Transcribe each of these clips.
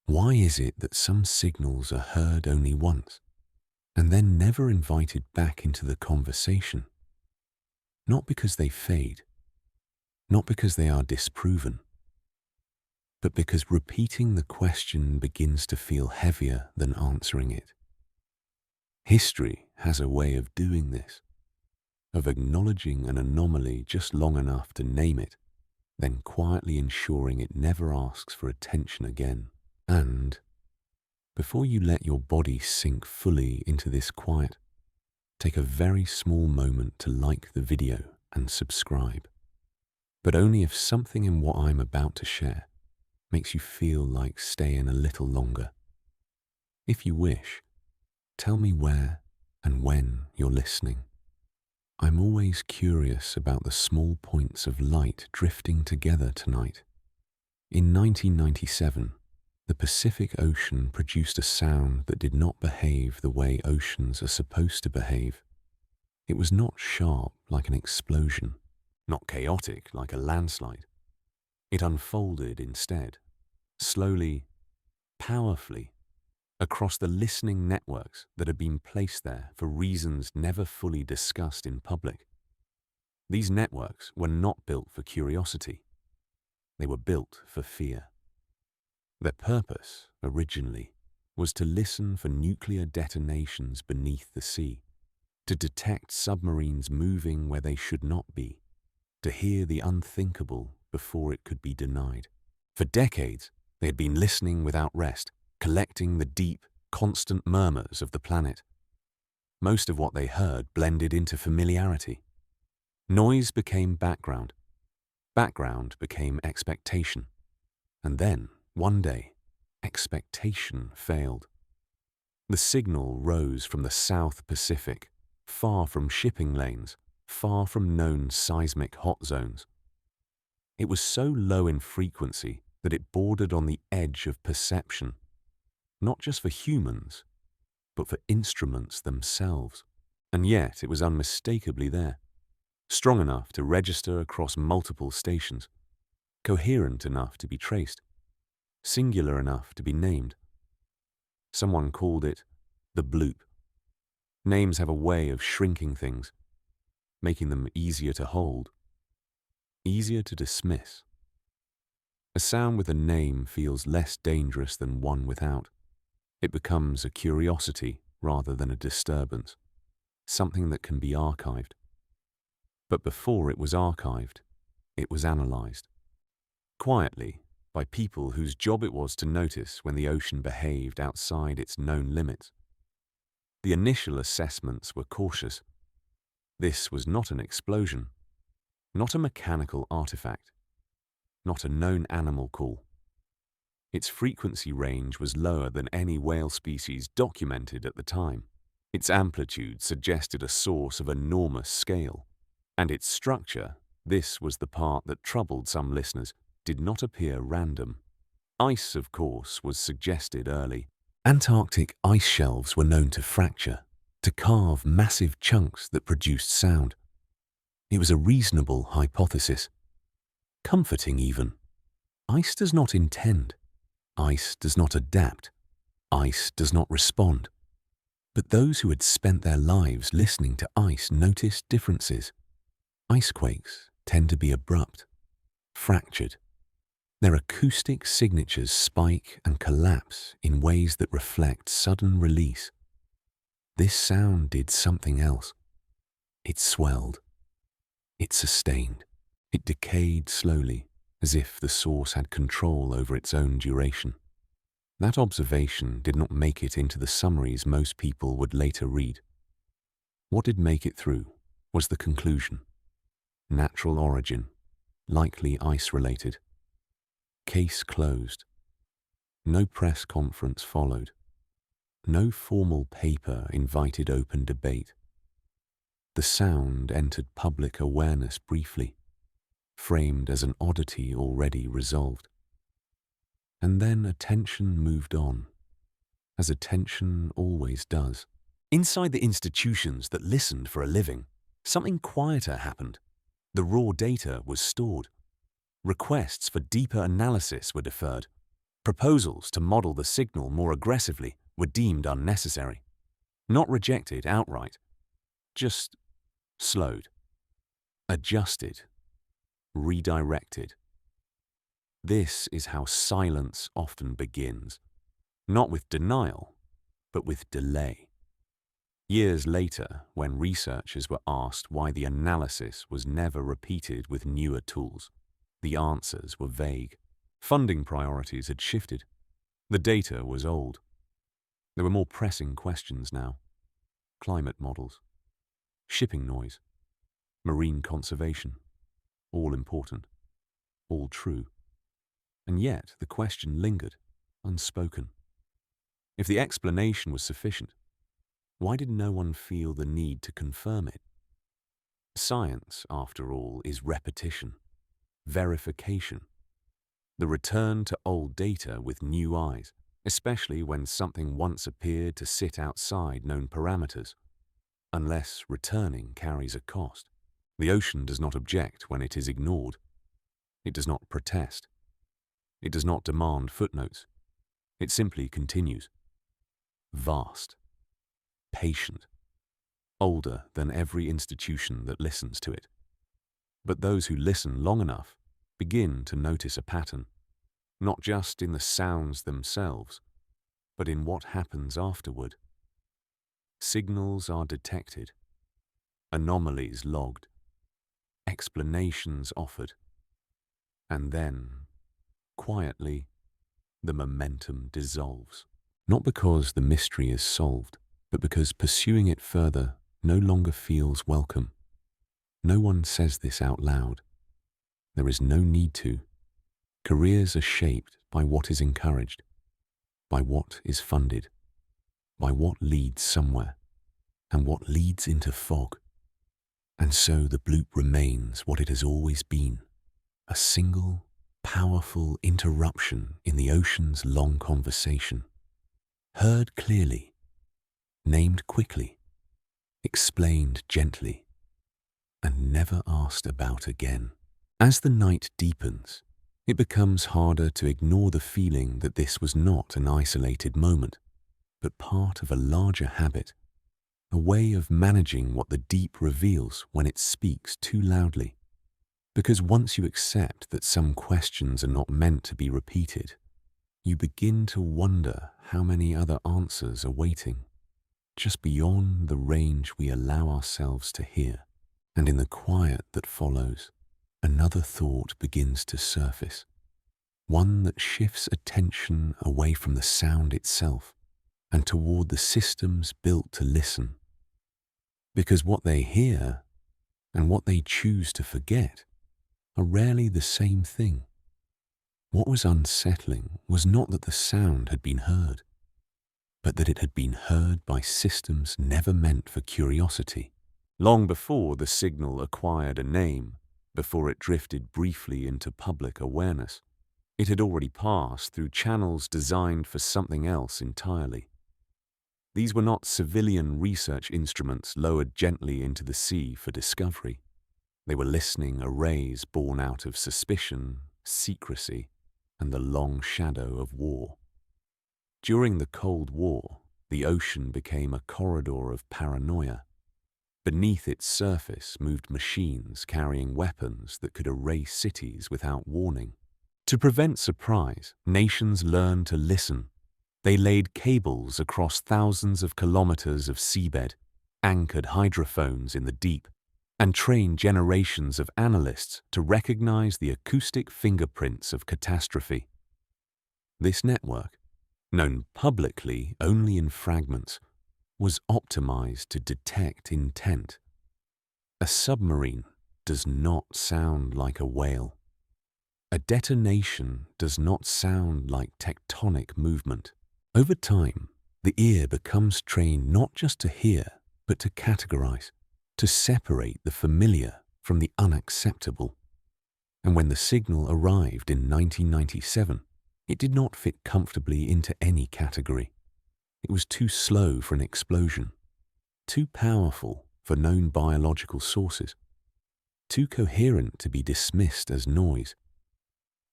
Why is it that some signals are heard only once and then never invited back into the conversation? Not because they fade, not because they are disproven, but because repeating the question begins to feel heavier than answering it. History has a way of doing this, of acknowledging an anomaly just long enough to name it, then quietly ensuring it never asks for attention again. And before you let your body sink fully into this quiet, take a very small moment to like the video and subscribe. But only if something in what I'm about to share makes you feel like staying a little longer. If you wish, tell me where and when you're listening. I'm always curious about the small points of light drifting together tonight. In 1997, the Pacific Ocean produced a sound that did not behave the way oceans are supposed to behave. It was not sharp like an explosion, not chaotic like a landslide. It unfolded instead, slowly, powerfully, across the listening networks that had been placed there for reasons never fully discussed in public. These networks were not built for curiosity. They were built for fear. Their purpose, originally, was to listen for nuclear detonations beneath the sea, to detect submarines moving where they should not be, to hear the unthinkable before it could be denied. For decades, they had been listening without rest, collecting the deep, constant murmurs of the planet. Most of what they heard blended into familiarity. Noise became background. Background became expectation. And then, one day, expectation failed. The signal rose from the South Pacific, far from shipping lanes, far from known seismic hot zones. It was so low in frequency that it bordered on the edge of perception, not just for humans, but for instruments themselves. And yet it was unmistakably there, strong enough to register across multiple stations, coherent enough to be traced, singular enough to be named. Someone called it the bloop. Names have a way of shrinking things, making them easier to hold, easier to dismiss. A sound with a name feels less dangerous than one without. It becomes a curiosity rather than a disturbance, something that can be archived. But before it was archived, it was analyzed. Quietly, by people whose job it was to notice when the ocean behaved outside its known limits. The initial assessments were cautious. This was not an explosion, not a mechanical artifact, not a known animal call. Its frequency range was lower than any whale species documented at the time. Its amplitude suggested a source of enormous scale, and its structure, this was the part that troubled some listeners, did not appear random. Ice, of course, was suggested early. Antarctic ice shelves were known to fracture, to carve massive chunks that produced sound. It was a reasonable hypothesis, comforting even. Ice does not intend. Ice does not adapt. Ice does not respond. But those who had spent their lives listening to ice noticed differences. Icequakes tend to be abrupt, fractured. Their acoustic signatures spike and collapse in ways that reflect sudden release. This sound did something else. It swelled. It sustained. It decayed slowly, as if the source had control over its own duration. That observation did not make it into the summaries most people would later read. What did make it through was the conclusion. Natural origin, likely ice-related. Case closed. No press conference followed. No formal paper invited open debate. The sound entered public awareness briefly, framed as an oddity already resolved. And then attention moved on, as attention always does. Inside the institutions that listened for a living, something quieter happened. The raw data was stored. Requests for deeper analysis were deferred. Proposals to model the signal more aggressively were deemed unnecessary, not rejected outright, just slowed, adjusted, redirected. This is how silence often begins, not with denial, but with delay. Years later, when researchers were asked why the analysis was never repeated with newer tools, the answers were vague. Funding priorities had shifted. The data was old. There were more pressing questions now. Climate models, shipping noise, marine conservation, all important, all true. And yet the question lingered, unspoken. If the explanation was sufficient, why did no one feel the need to confirm it? Science, after all, is repetition, verification, the return to old data with new eyes, especially when something once appeared to sit outside known parameters, unless returning carries a cost. The ocean does not object when it is ignored. It does not protest. It does not demand footnotes. It simply continues. Vast, patient, older than every institution that listens to it. But those who listen long enough begin to notice a pattern, not just in the sounds themselves, but in what happens afterward. Signals are detected, anomalies logged, explanations offered, and then, quietly, the momentum dissolves. Not because the mystery is solved, but because pursuing it further no longer feels welcome. No one says this out loud. There is no need to. Careers are shaped by what is encouraged, by what is funded, by what leads somewhere, and what leads into fog. And so the bloop remains what it has always been, a single, powerful interruption in the ocean's long conversation. Heard clearly, named quickly, explained gently, and never asked about again. As the night deepens, it becomes harder to ignore the feeling that this was not an isolated moment, but part of a larger habit, a way of managing what the deep reveals when it speaks too loudly. Because once you accept that some questions are not meant to be repeated, you begin to wonder how many other answers are waiting, just beyond the range we allow ourselves to hear. And in the quiet that follows, another thought begins to surface, one that shifts attention away from the sound itself and toward the systems built to listen. Because what they hear and what they choose to forget are rarely the same thing. What was unsettling was not that the sound had been heard, but that it had been heard by systems never meant for curiosity. Long before the signal acquired a name, before it drifted briefly into public awareness, it had already passed through channels designed for something else entirely. These were not civilian research instruments lowered gently into the sea for discovery. They were listening arrays born out of suspicion, secrecy, and the long shadow of war. During the Cold War, the ocean became a corridor of paranoia. Beneath its surface moved machines carrying weapons that could erase cities without warning. To prevent surprise, nations learned to listen. They laid cables across thousands of kilometers of seabed, anchored hydrophones in the deep, and trained generations of analysts to recognize the acoustic fingerprints of catastrophe. This network, known publicly only in fragments, was optimized to detect intent. A submarine does not sound like a whale. A detonation does not sound like tectonic movement. Over time, the ear becomes trained not just to hear, but to categorize, to separate the familiar from the unacceptable. And when the signal arrived in 1997, it did not fit comfortably into any category. It was too slow for an explosion, too powerful for known biological sources, too coherent to be dismissed as noise.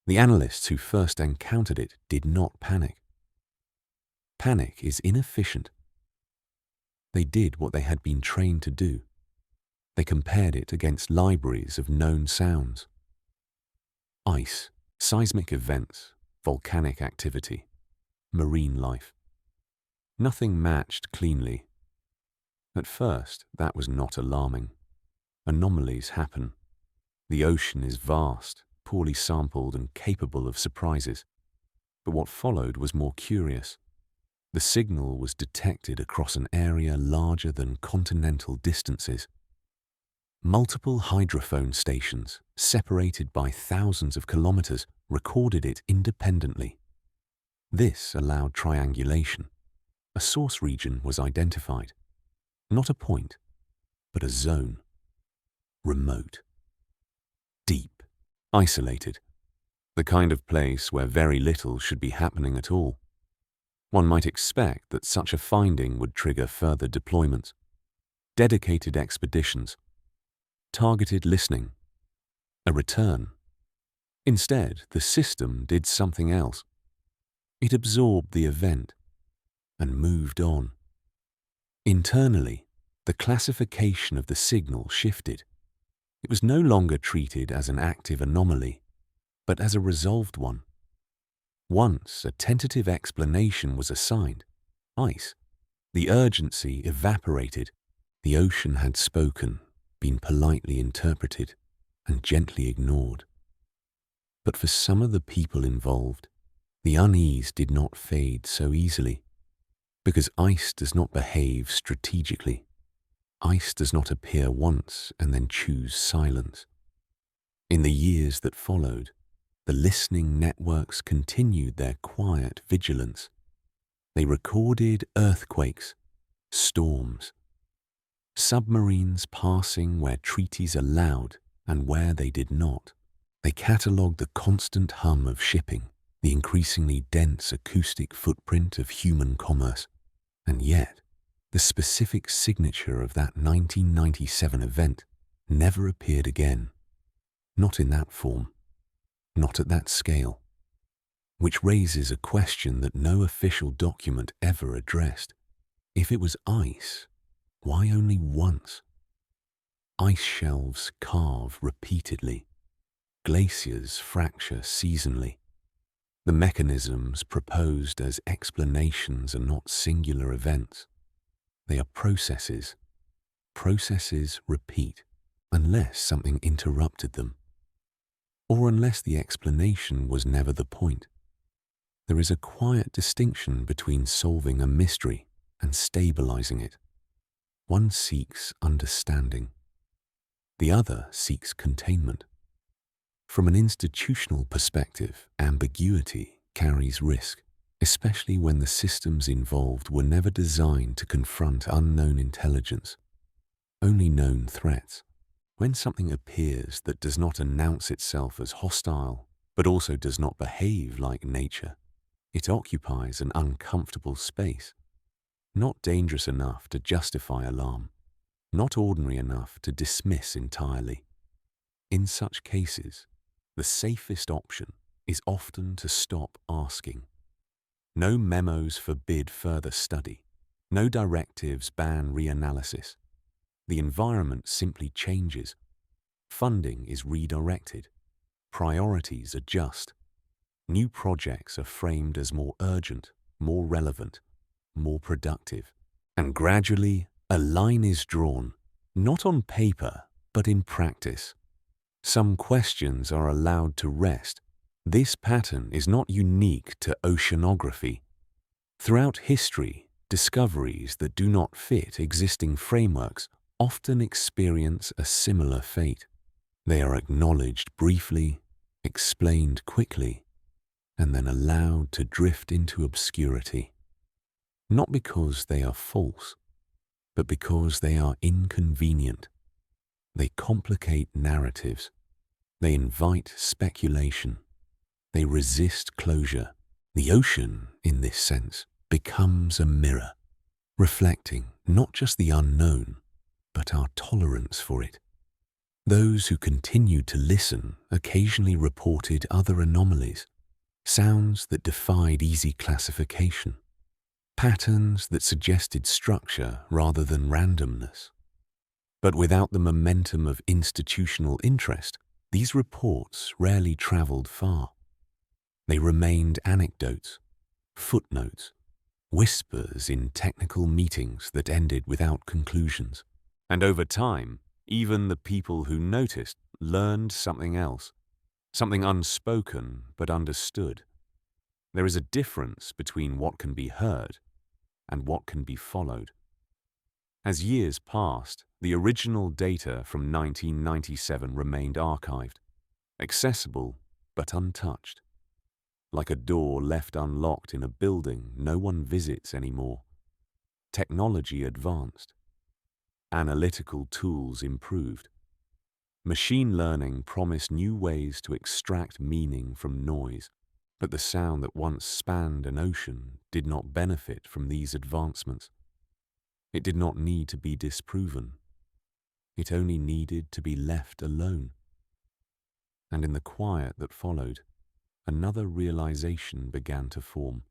The analysts who first encountered it did not panic. Panic is inefficient. They did what they had been trained to do. They compared it against libraries of known sounds. Ice, seismic events, volcanic activity, marine life. Nothing matched cleanly. At first, that was not alarming. Anomalies happen. The ocean is vast, poorly sampled and capable of surprises. But what followed was more curious. The signal was detected across an area larger than continental distances. Multiple hydrophone stations, separated by thousands of kilometers, recorded it independently. This allowed triangulation. A source region was identified. Not a point, but a zone. Remote. Deep. Isolated. The kind of place where very little should be happening at all. One might expect that such a finding would trigger further deployments, dedicated expeditions, targeted listening, a return. Instead, the system did something else. It absorbed the event and moved on. Internally, the classification of the signal shifted. It was no longer treated as an active anomaly, but as a resolved one. Once a tentative explanation was assigned, ice, the urgency evaporated. The ocean had spoken, been politely interpreted, and gently ignored. But for some of the people involved, the unease did not fade so easily, because ice does not behave strategically. Ice does not appear once and then choose silence. In the years that followed, the listening networks continued their quiet vigilance. They recorded earthquakes, storms, submarines passing where treaties allowed and where they did not. They catalogued the constant hum of shipping, the increasingly dense acoustic footprint of human commerce. And yet, the specific signature of that 1997 event never appeared again. Not in that form. Not at that scale. Which raises a question that no official document ever addressed. If it was ice, why only once? Ice shelves carve repeatedly. Glaciers fracture seasonally. The mechanisms proposed as explanations are not singular events. They are processes. Processes repeat, unless something interrupted them, or unless the explanation was never the point. There is a quiet distinction between solving a mystery and stabilizing it. One seeks understanding. The other seeks containment. From an institutional perspective, ambiguity carries risk, especially when the systems involved were never designed to confront unknown intelligence, only known threats. When something appears that does not announce itself as hostile, but also does not behave like nature, it occupies an uncomfortable space, not dangerous enough to justify alarm, not ordinary enough to dismiss entirely. In such cases, the safest option is often to stop asking. No memos forbid further study. No directives ban reanalysis. The environment simply changes. Funding is redirected. Priorities adjust. New projects are framed as more urgent, more relevant, more productive. And gradually, a line is drawn, not on paper, but in practice. Some questions are allowed to rest. This pattern is not unique to oceanography. Throughout history, discoveries that do not fit existing frameworks often experience a similar fate. They are acknowledged briefly, explained quickly, and then allowed to drift into obscurity. Not because they are false, but because they are inconvenient. They complicate narratives. They invite speculation. They resist closure. The ocean, in this sense, becomes a mirror, reflecting not just the unknown, but our tolerance for it. Those who continued to listen occasionally reported other anomalies, sounds that defied easy classification, patterns that suggested structure rather than randomness. But without the momentum of institutional interest, these reports rarely traveled far. They remained anecdotes, footnotes, whispers in technical meetings that ended without conclusions. And over time, even the people who noticed learned something else, something unspoken but understood. There is a difference between what can be heard and what can be followed. As years passed, the original data from 1997 remained archived, accessible but untouched. Like a door left unlocked in a building no one visits anymore. Technology advanced. Analytical tools improved. Machine learning promised new ways to extract meaning from noise, but the sound that once spanned an ocean did not benefit from these advancements. It did not need to be disproven. It only needed to be left alone. And in the quiet that followed, another realization began to form,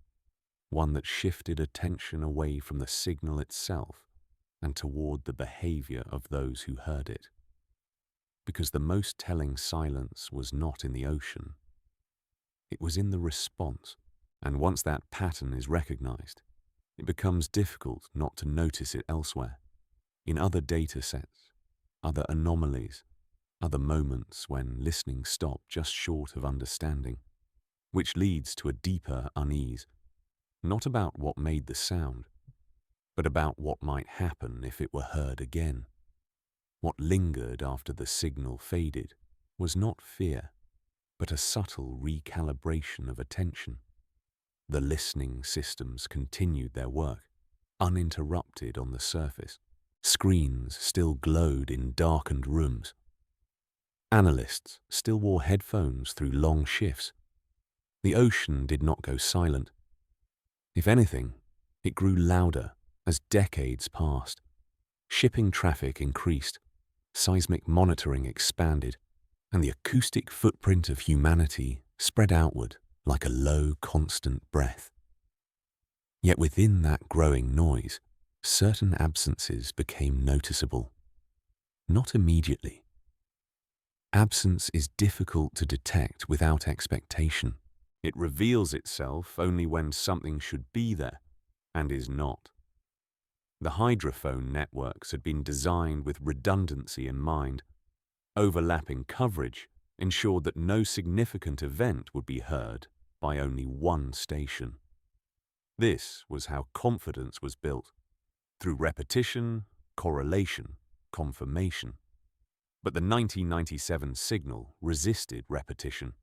one that shifted attention away from the signal itself and toward the behavior of those who heard it. Because the most telling silence was not in the ocean. It was in the response, and once that pattern is recognized, it becomes difficult not to notice it elsewhere, in other data sets, other anomalies, other moments when listening stopped just short of understanding, which leads to a deeper unease, not about what made the sound, but about what might happen if it were heard again. What lingered after the signal faded was not fear, but a subtle recalibration of attention. The listening systems continued their work, uninterrupted on the surface. Screens still glowed in darkened rooms. Analysts still wore headphones through long shifts. The ocean did not go silent. If anything, it grew louder as decades passed. Shipping traffic increased, seismic monitoring expanded, and the acoustic footprint of humanity spread outward like a low, constant breath. Yet within that growing noise, certain absences became noticeable. Not immediately. Absence is difficult to detect without expectation. It reveals itself only when something should be there and is not. The hydrophone networks had been designed with redundancy in mind. Overlapping coverage ensured that no significant event would be heard by only one station. This was how confidence was built, through repetition, correlation, confirmation. But the 1997 signal resisted repetition.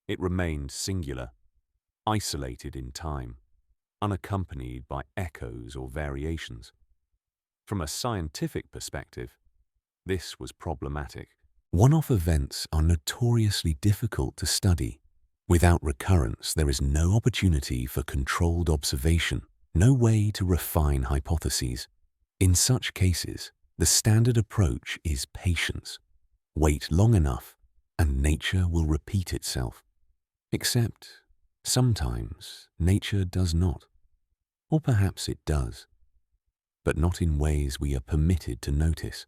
It remained singular, isolated in time, unaccompanied by echoes or variations. From a scientific perspective, this was problematic. One-off events are notoriously difficult to study. Without recurrence, there is no opportunity for controlled observation, no way to refine hypotheses. In such cases, the standard approach is patience. Wait long enough, and nature will repeat itself. Except, sometimes, nature does not. Or perhaps it does, but not in ways we are permitted to notice.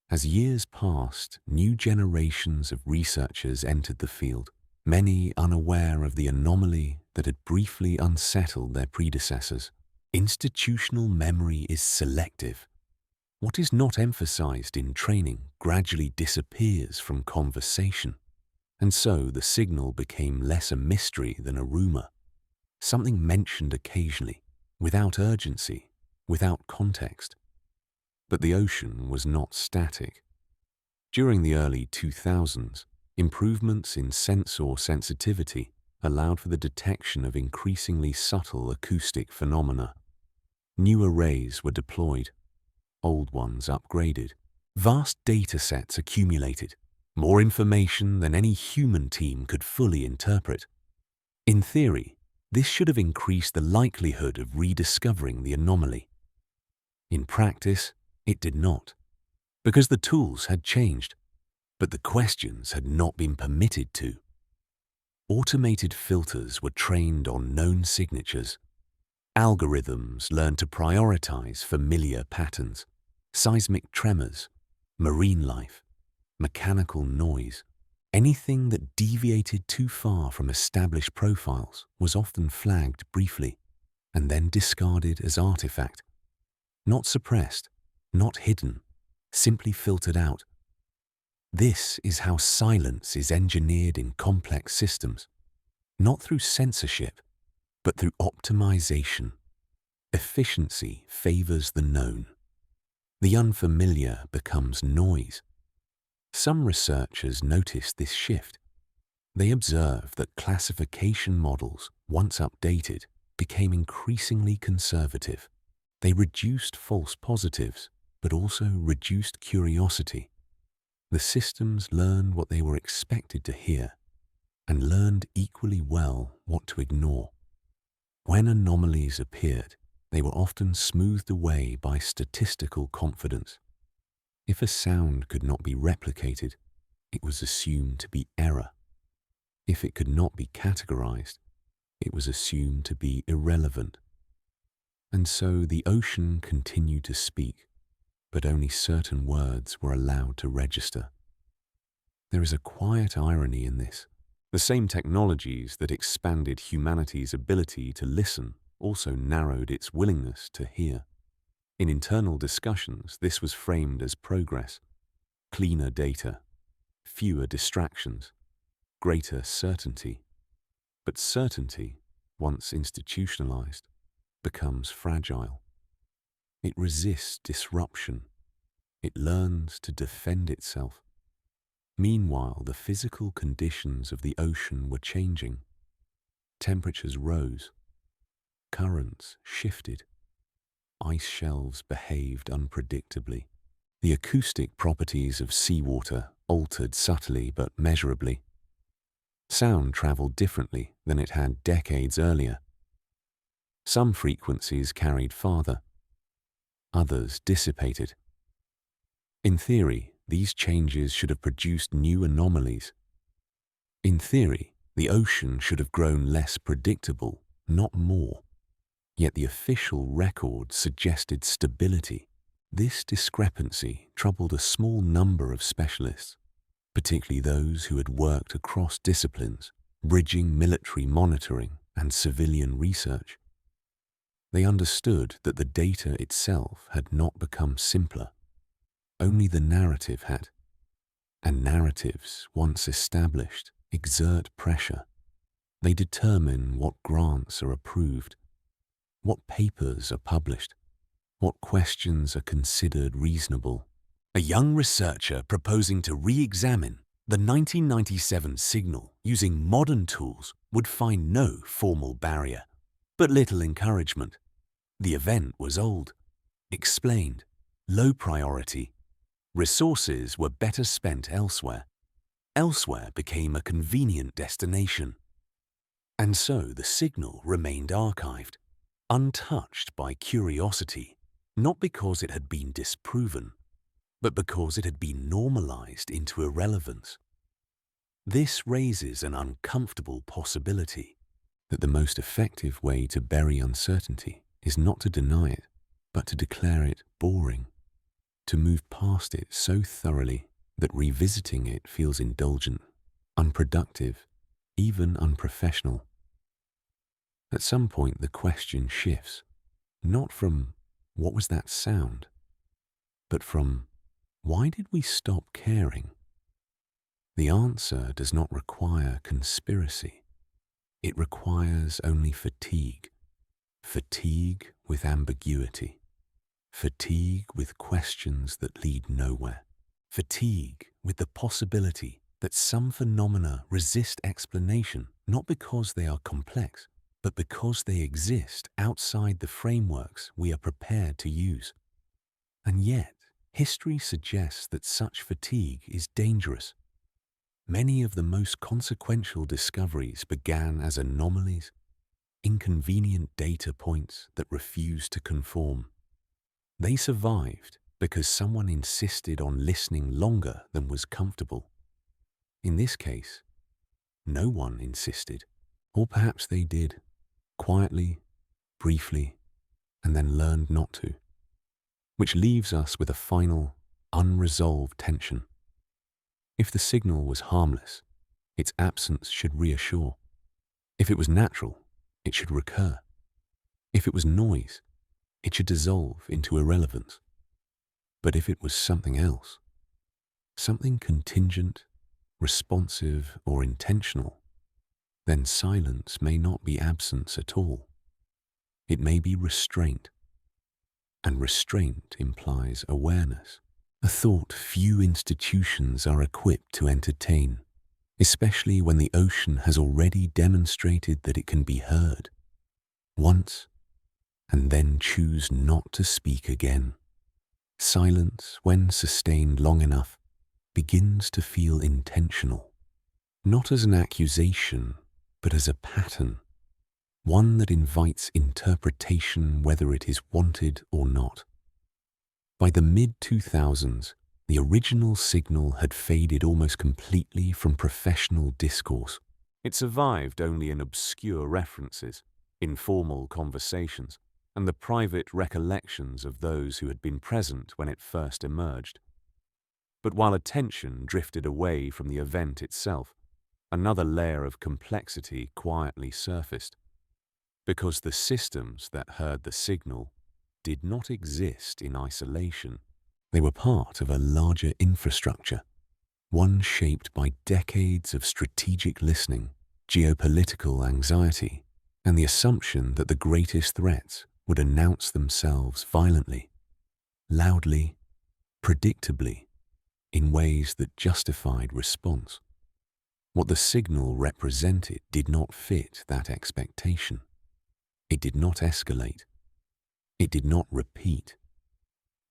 As years passed, new generations of researchers entered the field, many unaware of the anomaly that had briefly unsettled their predecessors. Institutional memory is selective. What is not emphasized in training gradually disappears from conversation, and so the signal became less a mystery than a rumor, something mentioned occasionally, without urgency, without context. But the ocean was not static. During the early 2000s, improvements in sensor sensitivity allowed for the detection of increasingly subtle acoustic phenomena. New arrays were deployed, old ones upgraded. Vast data sets accumulated, more information than any human team could fully interpret. In theory, this should have increased the likelihood of rediscovering the anomaly. In practice, it did not. Because the tools had changed, but the questions had not been permitted to. Automated filters were trained on known signatures. Algorithms learned to prioritize familiar patterns, seismic tremors, marine life, mechanical noise. Anything that deviated too far from established profiles was often flagged briefly and then discarded as artifact. Not suppressed, not hidden, simply filtered out. This is how silence is engineered in complex systems, not through censorship, but through optimization. Efficiency favors the known. The unfamiliar becomes noise. Some researchers noticed this shift. They observed that classification models, once updated, became increasingly conservative. They reduced false positives, but also reduced curiosity. The systems learned what they were expected to hear, and learned equally well what to ignore. When anomalies appeared, they were often smoothed away by statistical confidence. If a sound could not be replicated, it was assumed to be error. If it could not be categorized, it was assumed to be irrelevant. And so the ocean continued to speak, but only certain words were allowed to register. There is a quiet irony in this. The same technologies that expanded humanity's ability to listen also narrowed its willingness to hear. In internal discussions, this was framed as progress: cleaner data, fewer distractions, greater certainty. But certainty, once institutionalized, becomes fragile. It resists disruption. It learns to defend itself. Meanwhile, the physical conditions of the ocean were changing. Temperatures rose. Currents shifted. Ice shelves behaved unpredictably. The acoustic properties of seawater altered subtly but measurably. Sound traveled differently than it had decades earlier. Some frequencies carried farther. Others dissipated. In theory, these changes should have produced new anomalies. In theory, the ocean should have grown less predictable, not more. Yet the official record suggested stability. This discrepancy troubled a small number of specialists, particularly those who had worked across disciplines, bridging military monitoring and civilian research. They understood that the data itself had not become simpler. Only the narrative had. And narratives, once established, exert pressure. They determine what grants are approved, what papers are published, what questions are considered reasonable. A young researcher proposing to re-examine the 1997 signal using modern tools would find no formal barrier, but little encouragement. The event was old, explained, low priority. Resources were better spent elsewhere. Elsewhere became a convenient destination. And so the signal remained archived, untouched by curiosity, not because it had been disproven, but because it had been normalized into irrelevance. This raises an uncomfortable possibility that the most effective way to bury uncertainty is not to deny it, but to declare it boring, to move past it so thoroughly that revisiting it feels indulgent, unproductive, even unprofessional. At some point, the question shifts, not from "what was that sound?" but from "why did we stop caring?" The answer does not require conspiracy. It requires only fatigue. Fatigue with ambiguity. Fatigue with questions that lead nowhere. Fatigue with the possibility that some phenomena resist explanation, not because they are complex, but because they exist outside the frameworks we are prepared to use. And yet, history suggests that such fatigue is dangerous. Many of the most consequential discoveries began as anomalies, inconvenient data points that refused to conform. They survived because someone insisted on listening longer than was comfortable. In this case, no one insisted, or perhaps they did, quietly, briefly, and then learned not to, which leaves us with a final, unresolved tension. If the signal was harmless, its absence should reassure. If it was natural, it should recur. If it was noise, it should dissolve into irrelevance. But if it was something else, something contingent, responsive, or intentional, then silence may not be absence at all. It may be restraint, and restraint implies awareness, a thought few institutions are equipped to entertain, especially when the ocean has already demonstrated that it can be heard once and then choose not to speak again. Silence, when sustained long enough, begins to feel intentional, not as an accusation, but as a pattern, one that invites interpretation whether it is wanted or not. By the mid-2000s, the original signal had faded almost completely from professional discourse. It survived only in obscure references, informal conversations, and the private recollections of those who had been present when it first emerged. But while attention drifted away from the event itself, another layer of complexity quietly surfaced, because the systems that heard the signal did not exist in isolation. They were part of a larger infrastructure, one shaped by decades of strategic listening, geopolitical anxiety, and the assumption that the greatest threats would announce themselves violently, loudly, predictably, in ways that justified response. What the signal represented did not fit that expectation. It did not escalate. It did not repeat.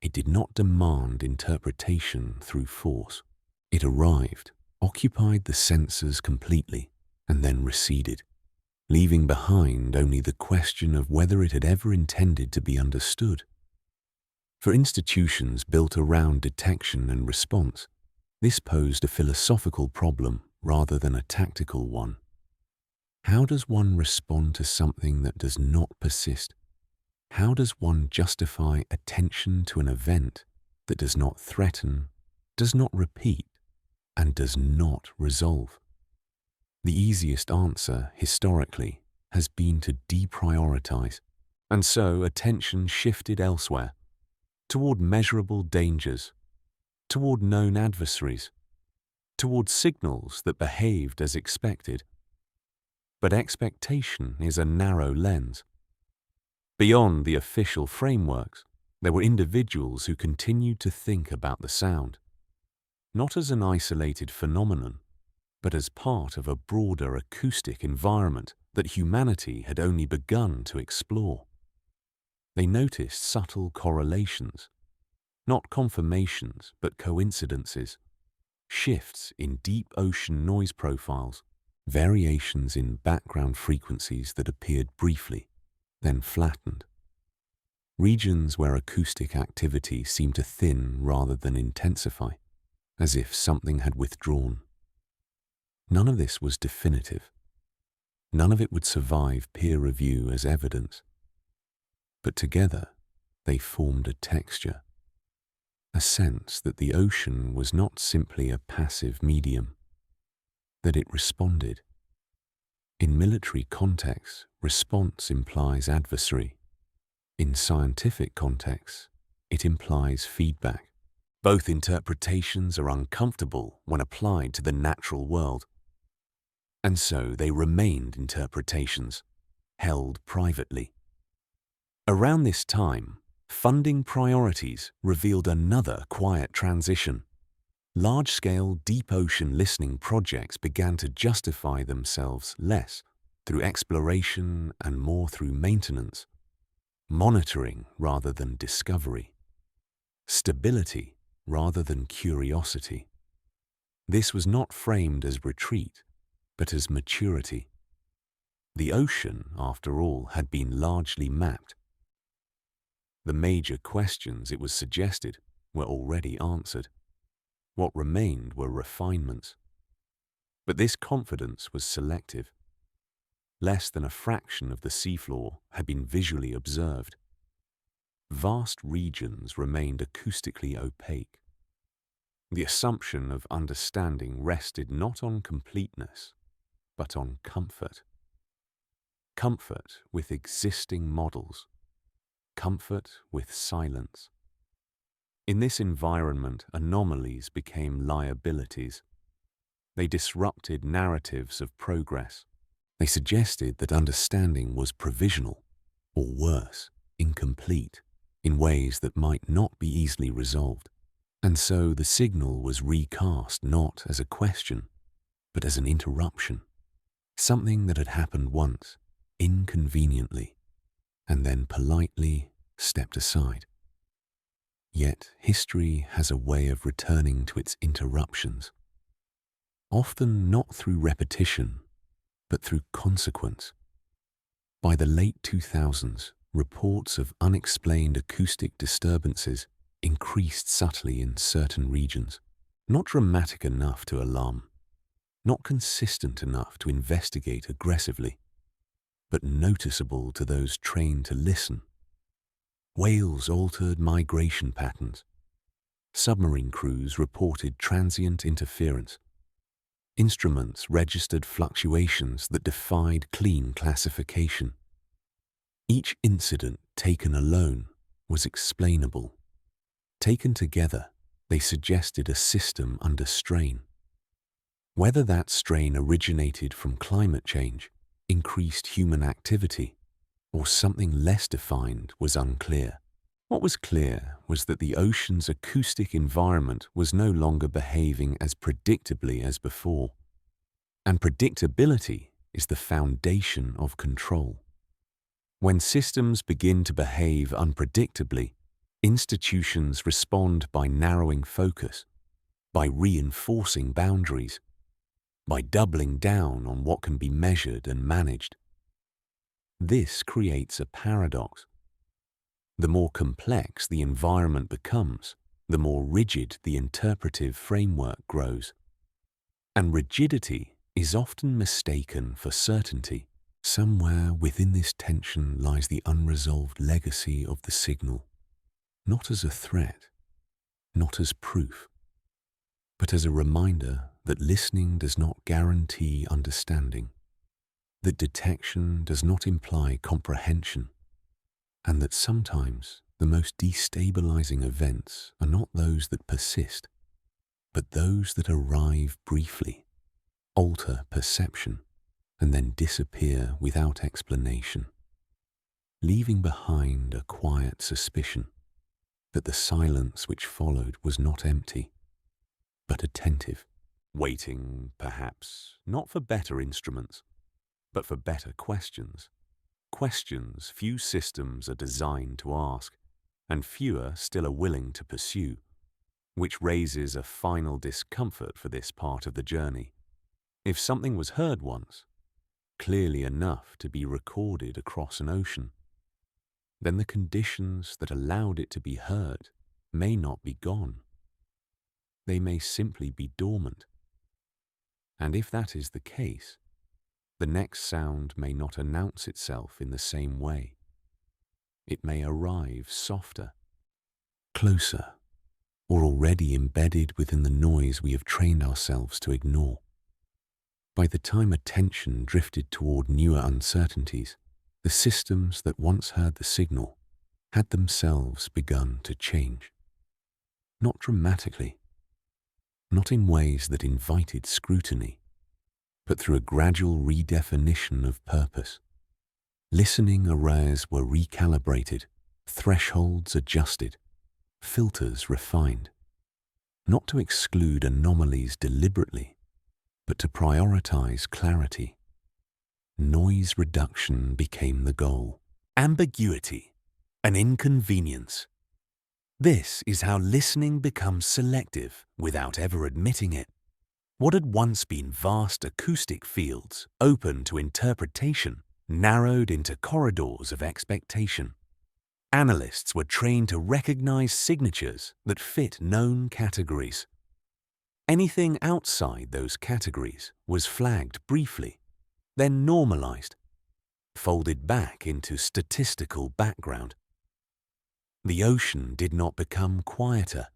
It did not demand interpretation through force. It arrived, occupied the senses completely, and then receded, leaving behind only the question of whether it had ever intended to be understood. For institutions built around detection and response, this posed a philosophical problem rather than a tactical one. How does one respond to something that does not persist? How does one justify attention to an event that does not threaten, does not repeat, and does not resolve? The easiest answer, historically, has been to deprioritize, and so attention shifted elsewhere, toward measurable dangers, toward known adversaries, toward signals that behaved as expected. But expectation is a narrow lens. Beyond the official frameworks, there were individuals who continued to think about the sound, not as an isolated phenomenon, but as part of a broader acoustic environment that humanity had only begun to explore. They noticed subtle correlations, not confirmations but coincidences, shifts in deep ocean noise profiles, variations in background frequencies that appeared briefly, then flattened. Regions where acoustic activity seemed to thin rather than intensify, as if something had withdrawn. None of this was definitive. None of it would survive peer review as evidence. But together, they formed a texture, a sense that the ocean was not simply a passive medium, that it responded. In military contexts, response implies adversary. In scientific contexts, it implies feedback. Both interpretations are uncomfortable when applied to the natural world. And so they remained interpretations, held privately. Around this time, funding priorities revealed another quiet transition. Large-scale deep ocean listening projects began to justify themselves less through exploration and more through maintenance, monitoring rather than discovery, stability rather than curiosity. This was not framed as retreat, but as maturity. The ocean, after all, had been largely mapped. The major questions, it was suggested, were already answered. What remained were refinements. But this confidence was selective. Less than a fraction of the seafloor had been visually observed. Vast regions remained acoustically opaque. The assumption of understanding rested not on completeness, but on comfort. Comfort with existing models. Comfort with silence. In this environment, anomalies became liabilities. They disrupted narratives of progress. They suggested that understanding was provisional, or worse, incomplete, in ways that might not be easily resolved. And so the signal was recast not as a question, but as an interruption. Something that had happened once, inconveniently, and then politely stepped aside. Yet history has a way of returning to its interruptions, often not through repetition, but through consequence. By the late 2000s, reports of unexplained acoustic disturbances increased subtly in certain regions, not dramatic enough to alarm, not consistent enough to investigate aggressively, but noticeable to those trained to listen. Whales altered migration patterns. Submarine crews reported transient interference. Instruments registered fluctuations that defied clean classification. Each incident taken alone was explainable. Taken together, they suggested a system under strain. Whether that strain originated from climate change, increased human activity, or something less defined was unclear. What was clear was that the ocean's acoustic environment was no longer behaving as predictably as before. And predictability is the foundation of control. When systems begin to behave unpredictably, institutions respond by narrowing focus, by reinforcing boundaries, by doubling down on what can be measured and managed. This creates a paradox. The more complex the environment becomes, the more rigid the interpretive framework grows. And rigidity is often mistaken for certainty. Somewhere within this tension lies the unresolved legacy of the signal, not as a threat, not as proof, but as a reminder that listening does not guarantee understanding, that detection does not imply comprehension, and that sometimes the most destabilizing events are not those that persist, but those that arrive briefly, alter perception, and then disappear without explanation, leaving behind a quiet suspicion that the silence which followed was not empty, but attentive, waiting, perhaps, not for better instruments, but for better questions. Questions few systems are designed to ask, and fewer still are willing to pursue, which raises a final discomfort for this part of the journey. If something was heard once, clearly enough to be recorded across an ocean, then the conditions that allowed it to be heard may not be gone. They may simply be dormant. And if that is the case, the next sound may not announce itself in the same way. It may arrive softer, closer, or already embedded within the noise we have trained ourselves to ignore. By the time attention drifted toward newer uncertainties, the systems that once heard the signal had themselves begun to change. Not dramatically, not in ways that invited scrutiny, but through a gradual redefinition of purpose. Listening arrays were recalibrated, thresholds adjusted, filters refined, not to exclude anomalies deliberately, but to prioritize clarity. Noise reduction became the goal. Ambiguity, an inconvenience. This is how listening becomes selective without ever admitting it. What had once been vast acoustic fields, open to interpretation, narrowed into corridors of expectation. Analysts were trained to recognize signatures that fit known categories. Anything outside those categories was flagged briefly, then normalized, folded back into statistical background. The ocean did not become quieter.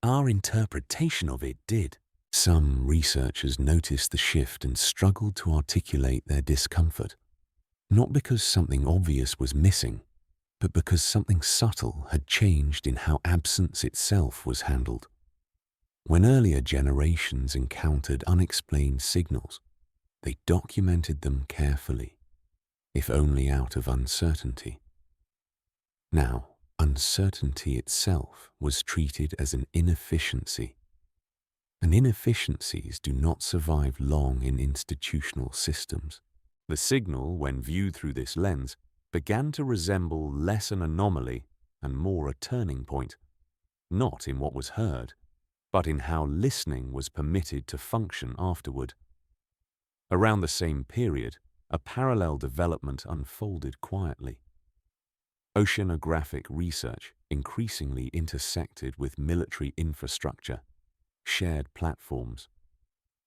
Our interpretation of it did. Some researchers noticed the shift and struggled to articulate their discomfort, not because something obvious was missing, but because something subtle had changed in how absence itself was handled. When earlier generations encountered unexplained signals, they documented them carefully, if only out of uncertainty. Now, uncertainty itself was treated as an inefficiency, and inefficiencies do not survive long in institutional systems. The signal, when viewed through this lens, began to resemble less an anomaly and more a turning point, not in what was heard, but in how listening was permitted to function afterward. Around the same period, a parallel development unfolded quietly. Oceanographic research increasingly intersected with military infrastructure, shared platforms,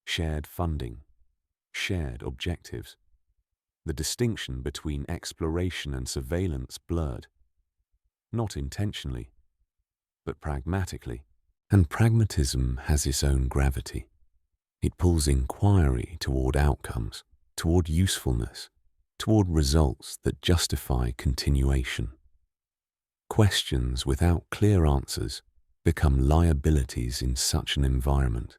shared funding, shared objectives. The distinction between exploration and surveillance blurred, not intentionally, but pragmatically. And pragmatism has its own gravity. It pulls inquiry toward outcomes, toward usefulness, toward results that justify continuation. Questions without clear answers become liabilities in such an environment.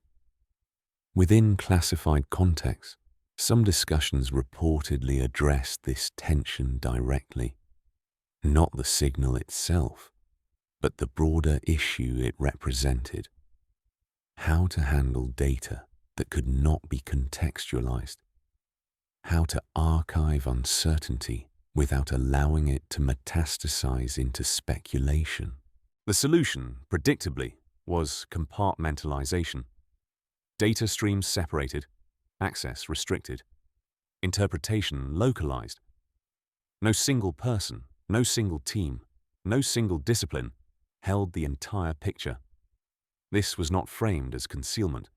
Within classified contexts, some discussions reportedly addressed this tension directly, not the signal itself, but the broader issue it represented: how to handle data that could not be contextualized, how to archive uncertainty without allowing it to metastasize into speculation. The solution, predictably, was compartmentalization. Data streams separated, access restricted, interpretation localized. No single person, no single team, no single discipline held the entire picture. This was not framed as concealment,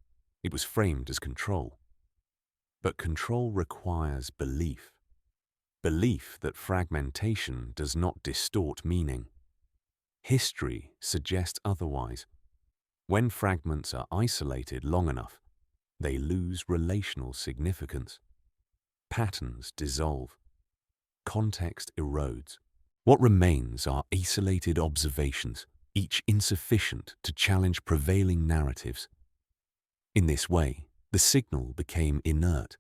it was framed as control. But control requires belief. Belief that fragmentation does not distort meaning. History suggests otherwise. When fragments are isolated long enough, they lose relational significance. Patterns dissolve. Context erodes. What remains are isolated observations, each insufficient to challenge prevailing narratives. In this way, the signal became inert,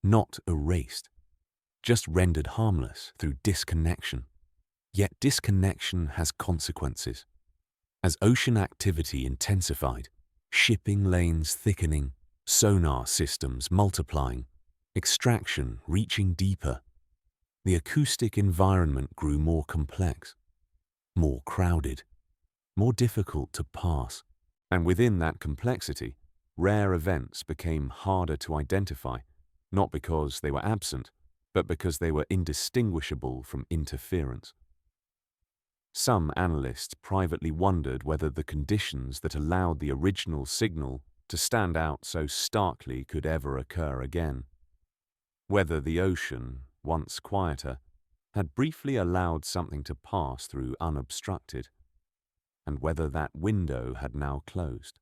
not erased, just rendered harmless through disconnection. Yet disconnection has consequences. As ocean activity intensified, shipping lanes thickening, sonar systems multiplying, extraction reaching deeper, the acoustic environment grew more complex, more crowded, more difficult to pass. And within that complexity, rare events became harder to identify, not because they were absent, but because they were indistinguishable from interference. Some analysts privately wondered whether the conditions that allowed the original signal to stand out so starkly could ever occur again. Whether the ocean, once quieter, had briefly allowed something to pass through unobstructed, and whether that window had now closed.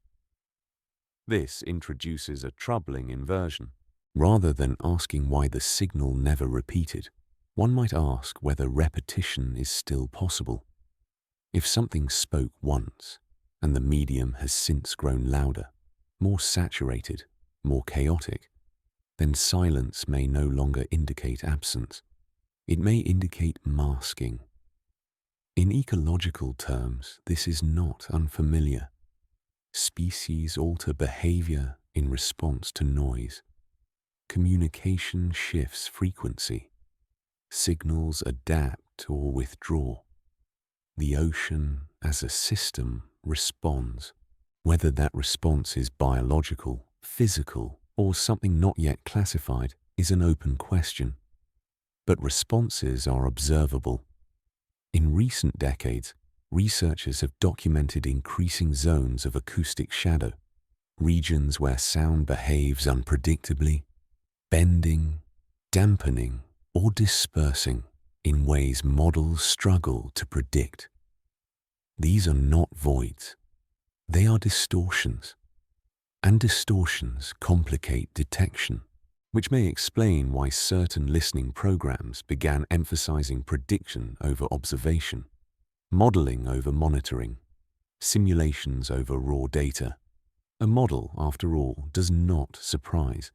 This introduces a troubling inversion. Rather than asking why the signal never repeated, one might ask whether repetition is still possible. If something spoke once, and the medium has since grown louder, more saturated, more chaotic, then silence may no longer indicate absence. It may indicate masking. In ecological terms, this is not unfamiliar. Species alter behavior in response to noise. Communication shifts frequency. Signals adapt or withdraw. The ocean, as a system, responds. Whether that response is biological, physical, or something not yet classified is an open question. But responses are observable. In recent decades, researchers have documented increasing zones of acoustic shadow, regions where sound behaves unpredictably, bending, dampening, or dispersing in ways models struggle to predict. These are not voids. They are distortions. And distortions complicate detection, which may explain why certain listening programs began emphasizing prediction over observation, modeling over monitoring, simulations over raw data. A model, after all, does not surprise.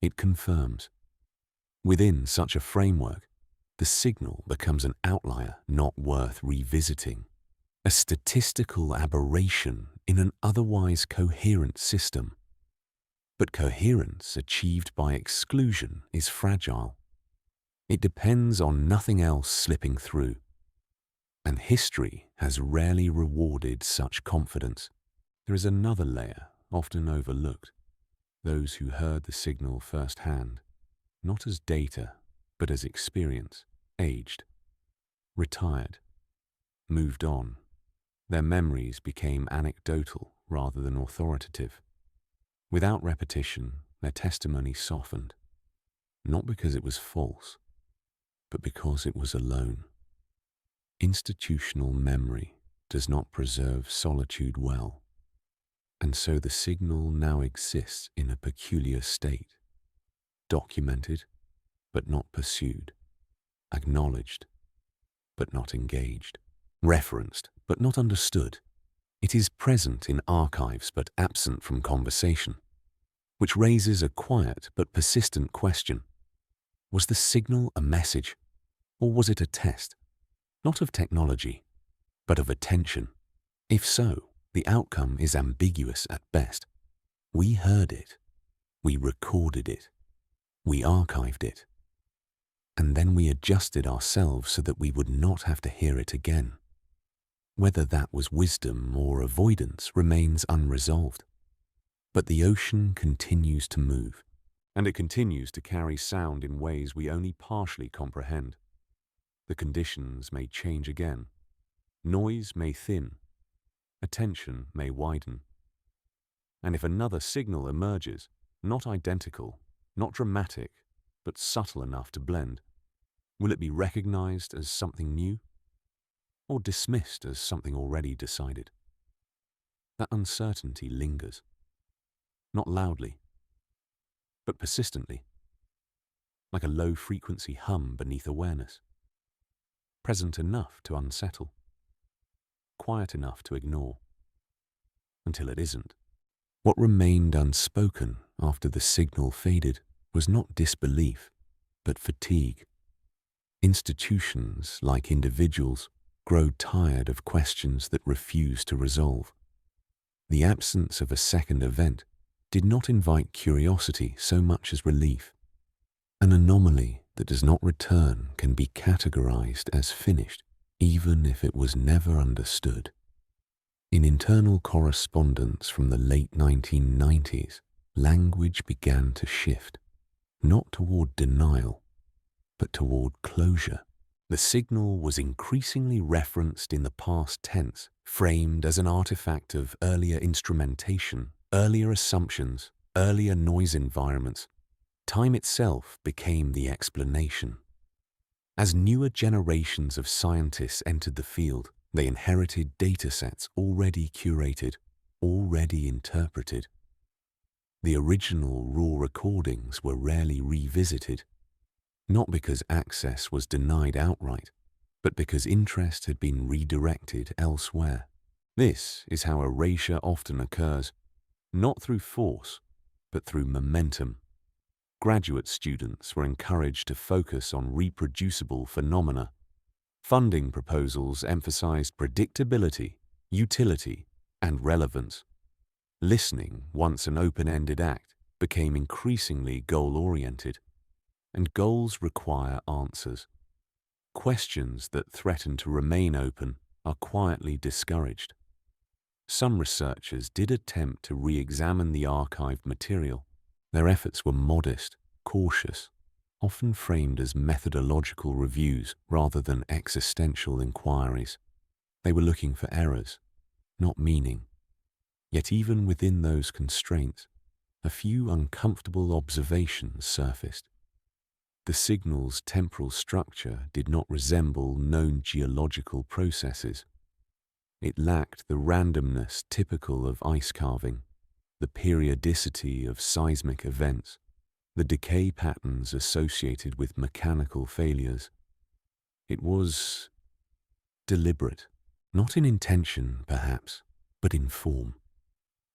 It confirms. Within such a framework, the signal becomes an outlier not worth revisiting, a statistical aberration in an otherwise coherent system. But coherence achieved by exclusion is fragile. It depends on nothing else slipping through. And history has rarely rewarded such confidence. There is another layer, often overlooked. Those who heard the signal firsthand, not as data, but as experience, aged, retired, moved on. Their memories became anecdotal rather than authoritative. Without repetition, their testimony softened, not because it was false, but because it was alone. Institutional memory does not preserve solitude well, and so the signal now exists in a peculiar state, documented but not pursued, acknowledged but not engaged, referenced but not understood. It is present in archives but absent from conversation, which raises a quiet but persistent question. Was the signal a message, or was it a test, not of technology, but of attention? If so, the outcome is ambiguous at best. We heard it, we recorded it, we archived it, and then we adjusted ourselves so that we would not have to hear it again. Whether that was wisdom or avoidance remains unresolved. But the ocean continues to move, and it continues to carry sound in ways we only partially comprehend. The conditions may change again. Noise may thin. Attention may widen. And if another signal emerges, not identical, not dramatic, but subtle enough to blend, will it be recognized as something new, or dismissed as something already decided? That uncertainty lingers, not loudly, but persistently, like a low-frequency hum beneath awareness, present enough to unsettle, quiet enough to ignore, until it isn't. What remained unspoken after the signal faded was not disbelief, but fatigue. Institutions, like individuals, grow tired of questions that refuse to resolve. The absence of a second event did not invite curiosity so much as relief. An anomaly that does not return can be categorized as finished, even if it was never understood. In internal correspondence from the late 1990s, language began to shift, not toward denial, but toward closure. The signal was increasingly referenced in the past tense, framed as an artifact of earlier instrumentation, earlier assumptions, earlier noise environments. Time itself became the explanation. As newer generations of scientists entered the field, they inherited datasets already curated, already interpreted. The original raw recordings were rarely revisited, not because access was denied outright, but because interest had been redirected elsewhere. This is how erasure often occurs, not through force, but through momentum. Graduate students were encouraged to focus on reproducible phenomena. Funding proposals emphasized predictability, utility, and relevance. Listening, once an open-ended act, became increasingly goal-oriented. And goals require answers. Questions that threaten to remain open are quietly discouraged. Some researchers did attempt to re-examine the archived material. Their efforts were modest, cautious, often framed as methodological reviews rather than existential inquiries. They were looking for errors, not meaning. Yet even within those constraints, a few uncomfortable observations surfaced. The signal's temporal structure did not resemble known geological processes. It lacked the randomness typical of ice carving, the periodicity of seismic events, the decay patterns associated with mechanical failures. It was deliberate, not in intention, perhaps, but in form.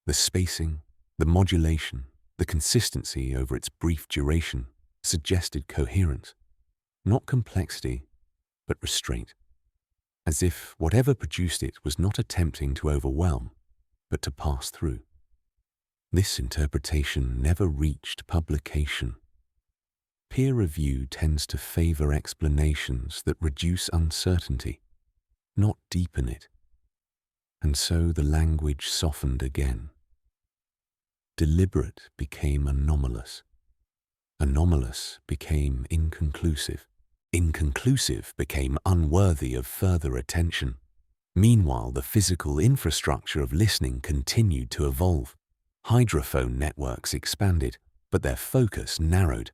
The spacing, the modulation, the consistency over its brief duration suggested coherence, not complexity, but restraint, as if whatever produced it was not attempting to overwhelm, but to pass through. This interpretation never reached publication. Peer review tends to favor explanations that reduce uncertainty, not deepen it. And so the language softened again. Deliberate became anomalous. Anomalous became inconclusive. Inconclusive became unworthy of further attention. Meanwhile, the physical infrastructure of listening continued to evolve. Hydrophone networks expanded, but their focus narrowed.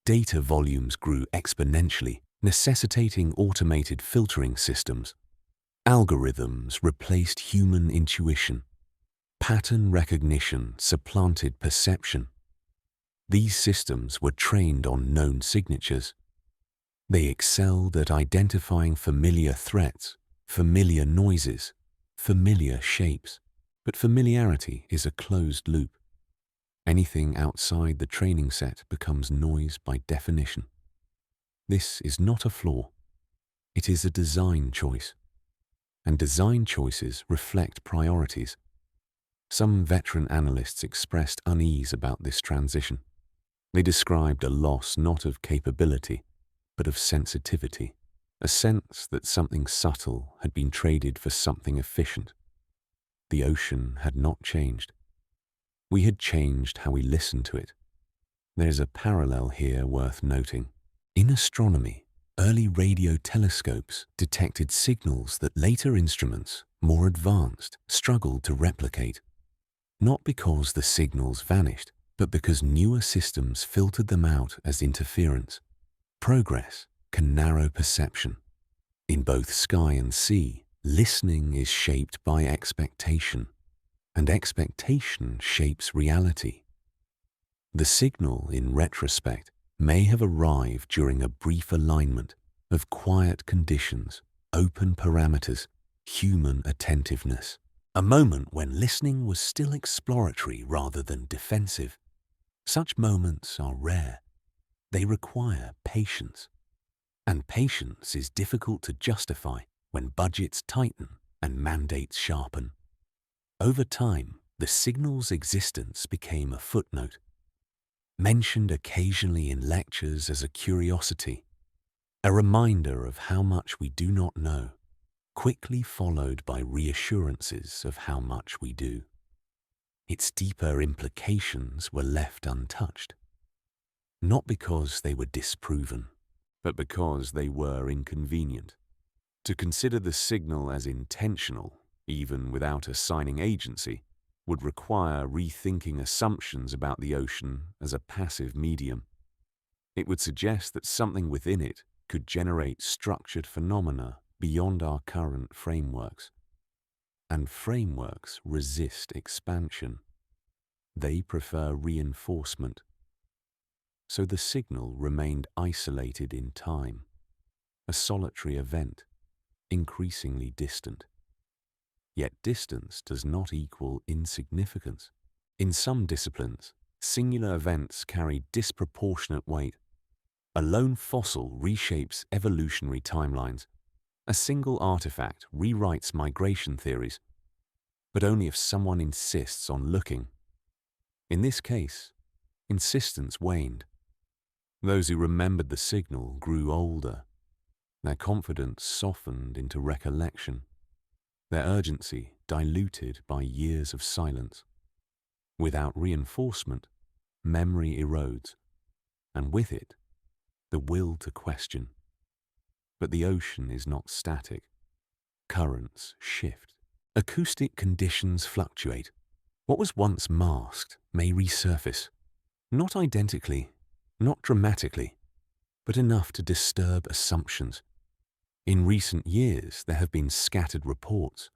Data volumes grew exponentially, necessitating automated filtering systems. Algorithms replaced human intuition. Pattern recognition supplanted perception. These systems were trained on known signatures. They excelled at identifying familiar threats, familiar noises, familiar shapes. But familiarity is a closed loop. Anything outside the training set becomes noise by definition. This is not a flaw. It is a design choice. And design choices reflect priorities. Some veteran analysts expressed unease about this transition. They described a loss not of capability, but of sensitivity, a sense that something subtle had been traded for something efficient. The ocean had not changed. We had changed how we listened to it. There's a parallel here worth noting. In astronomy, early radio telescopes detected signals that later instruments, more advanced, struggled to replicate. Not because the signals vanished, but because newer systems filtered them out as interference. Progress can narrow perception. In both sky and sea, listening is shaped by expectation, and expectation shapes reality. The signal, in retrospect, may have arrived during a brief alignment of quiet conditions, open parameters, human attentiveness, a moment when listening was still exploratory rather than defensive. Such moments are rare. They require patience. And patience is difficult to justify when budgets tighten and mandates sharpen. Over time, the signal's existence became a footnote, mentioned occasionally in lectures as a curiosity, a reminder of how much we do not know, quickly followed by reassurances of how much we do. Its deeper implications were left untouched, not because they were disproven, but because they were inconvenient. To consider the signal as intentional, even without assigning agency, would require rethinking assumptions about the ocean as a passive medium. It would suggest that something within it could generate structured phenomena beyond our current frameworks. And frameworks resist expansion. They prefer reinforcement. So the signal remained isolated in time, a solitary event, increasingly distant. Yet distance does not equal insignificance. In some disciplines, singular events carry disproportionate weight. A lone fossil reshapes evolutionary timelines. A single artifact rewrites migration theories, but only if someone insists on looking. In this case, insistence waned. Those who remembered the signal grew older. Their confidence softened into recollection, their urgency diluted by years of silence. Without reinforcement, memory erodes, and with it, the will to question. But the ocean is not static. Currents shift. Acoustic conditions fluctuate. What was once masked may resurface, not identically, not dramatically, but enough to disturb assumptions. In recent years, there have been scattered reports,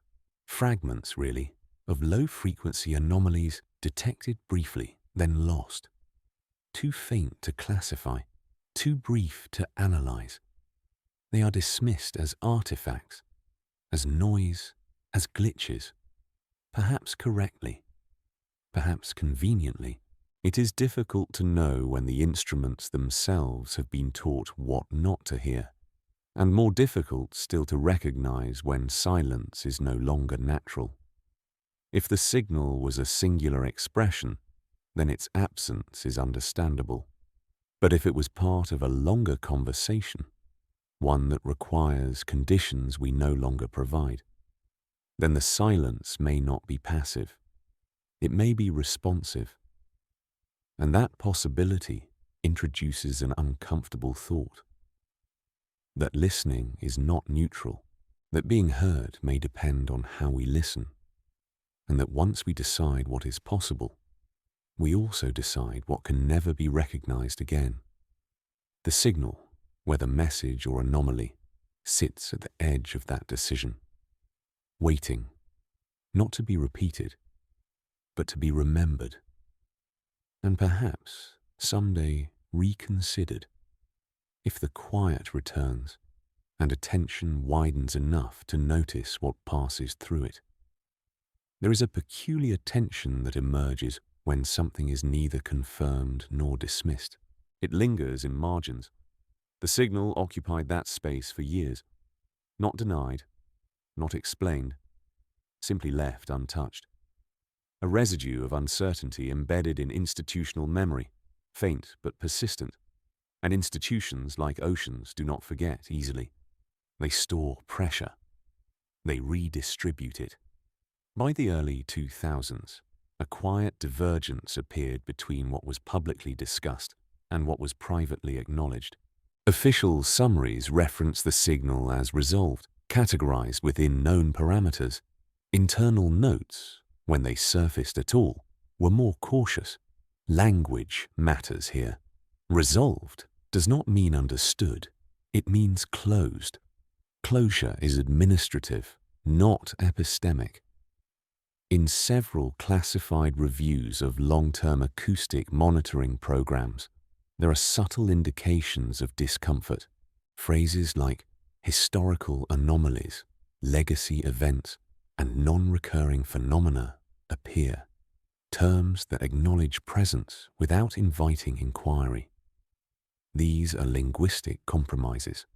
fragments really, of low-frequency anomalies detected briefly, then lost. Too faint to classify, too brief to analyze. They are dismissed as artifacts, as noise, as glitches, perhaps correctly, perhaps conveniently. It is difficult to know when the instruments themselves have been taught what not to hear, and more difficult still to recognize when silence is no longer natural. If the signal was a singular expression, then its absence is understandable. But if it was part of a longer conversation, one that requires conditions we no longer provide, then the silence may not be passive. It may be responsive. And that possibility introduces an uncomfortable thought. That listening is not neutral, that being heard may depend on how we listen, and that once we decide what is possible, we also decide what can never be recognized again. The signal, whether message or anomaly, sits at the edge of that decision, waiting, not to be repeated, but to be remembered, and perhaps someday reconsidered. If the quiet returns and attention widens enough to notice what passes through it. There is a peculiar tension that emerges when something is neither confirmed nor dismissed. It lingers in margins. The signal occupied that space for years, not denied, not explained, simply left untouched. A residue of uncertainty embedded in institutional memory, faint but persistent. And institutions, like oceans, do not forget easily. They store pressure. They redistribute it. By the early 2000s, a quiet divergence appeared between what was publicly discussed and what was privately acknowledged. Official summaries reference the signal as resolved, categorized within known parameters. Internal notes, when they surfaced at all, were more cautious. Language matters here. Resolved does not mean understood. It means closed. Closure is administrative, not epistemic. In several classified reviews of long-term acoustic monitoring programs, there are subtle indications of discomfort. Phrases like historical anomalies, legacy events, and non-recurring phenomena appear. Terms that acknowledge presence without inviting inquiry. These are linguistic compromises.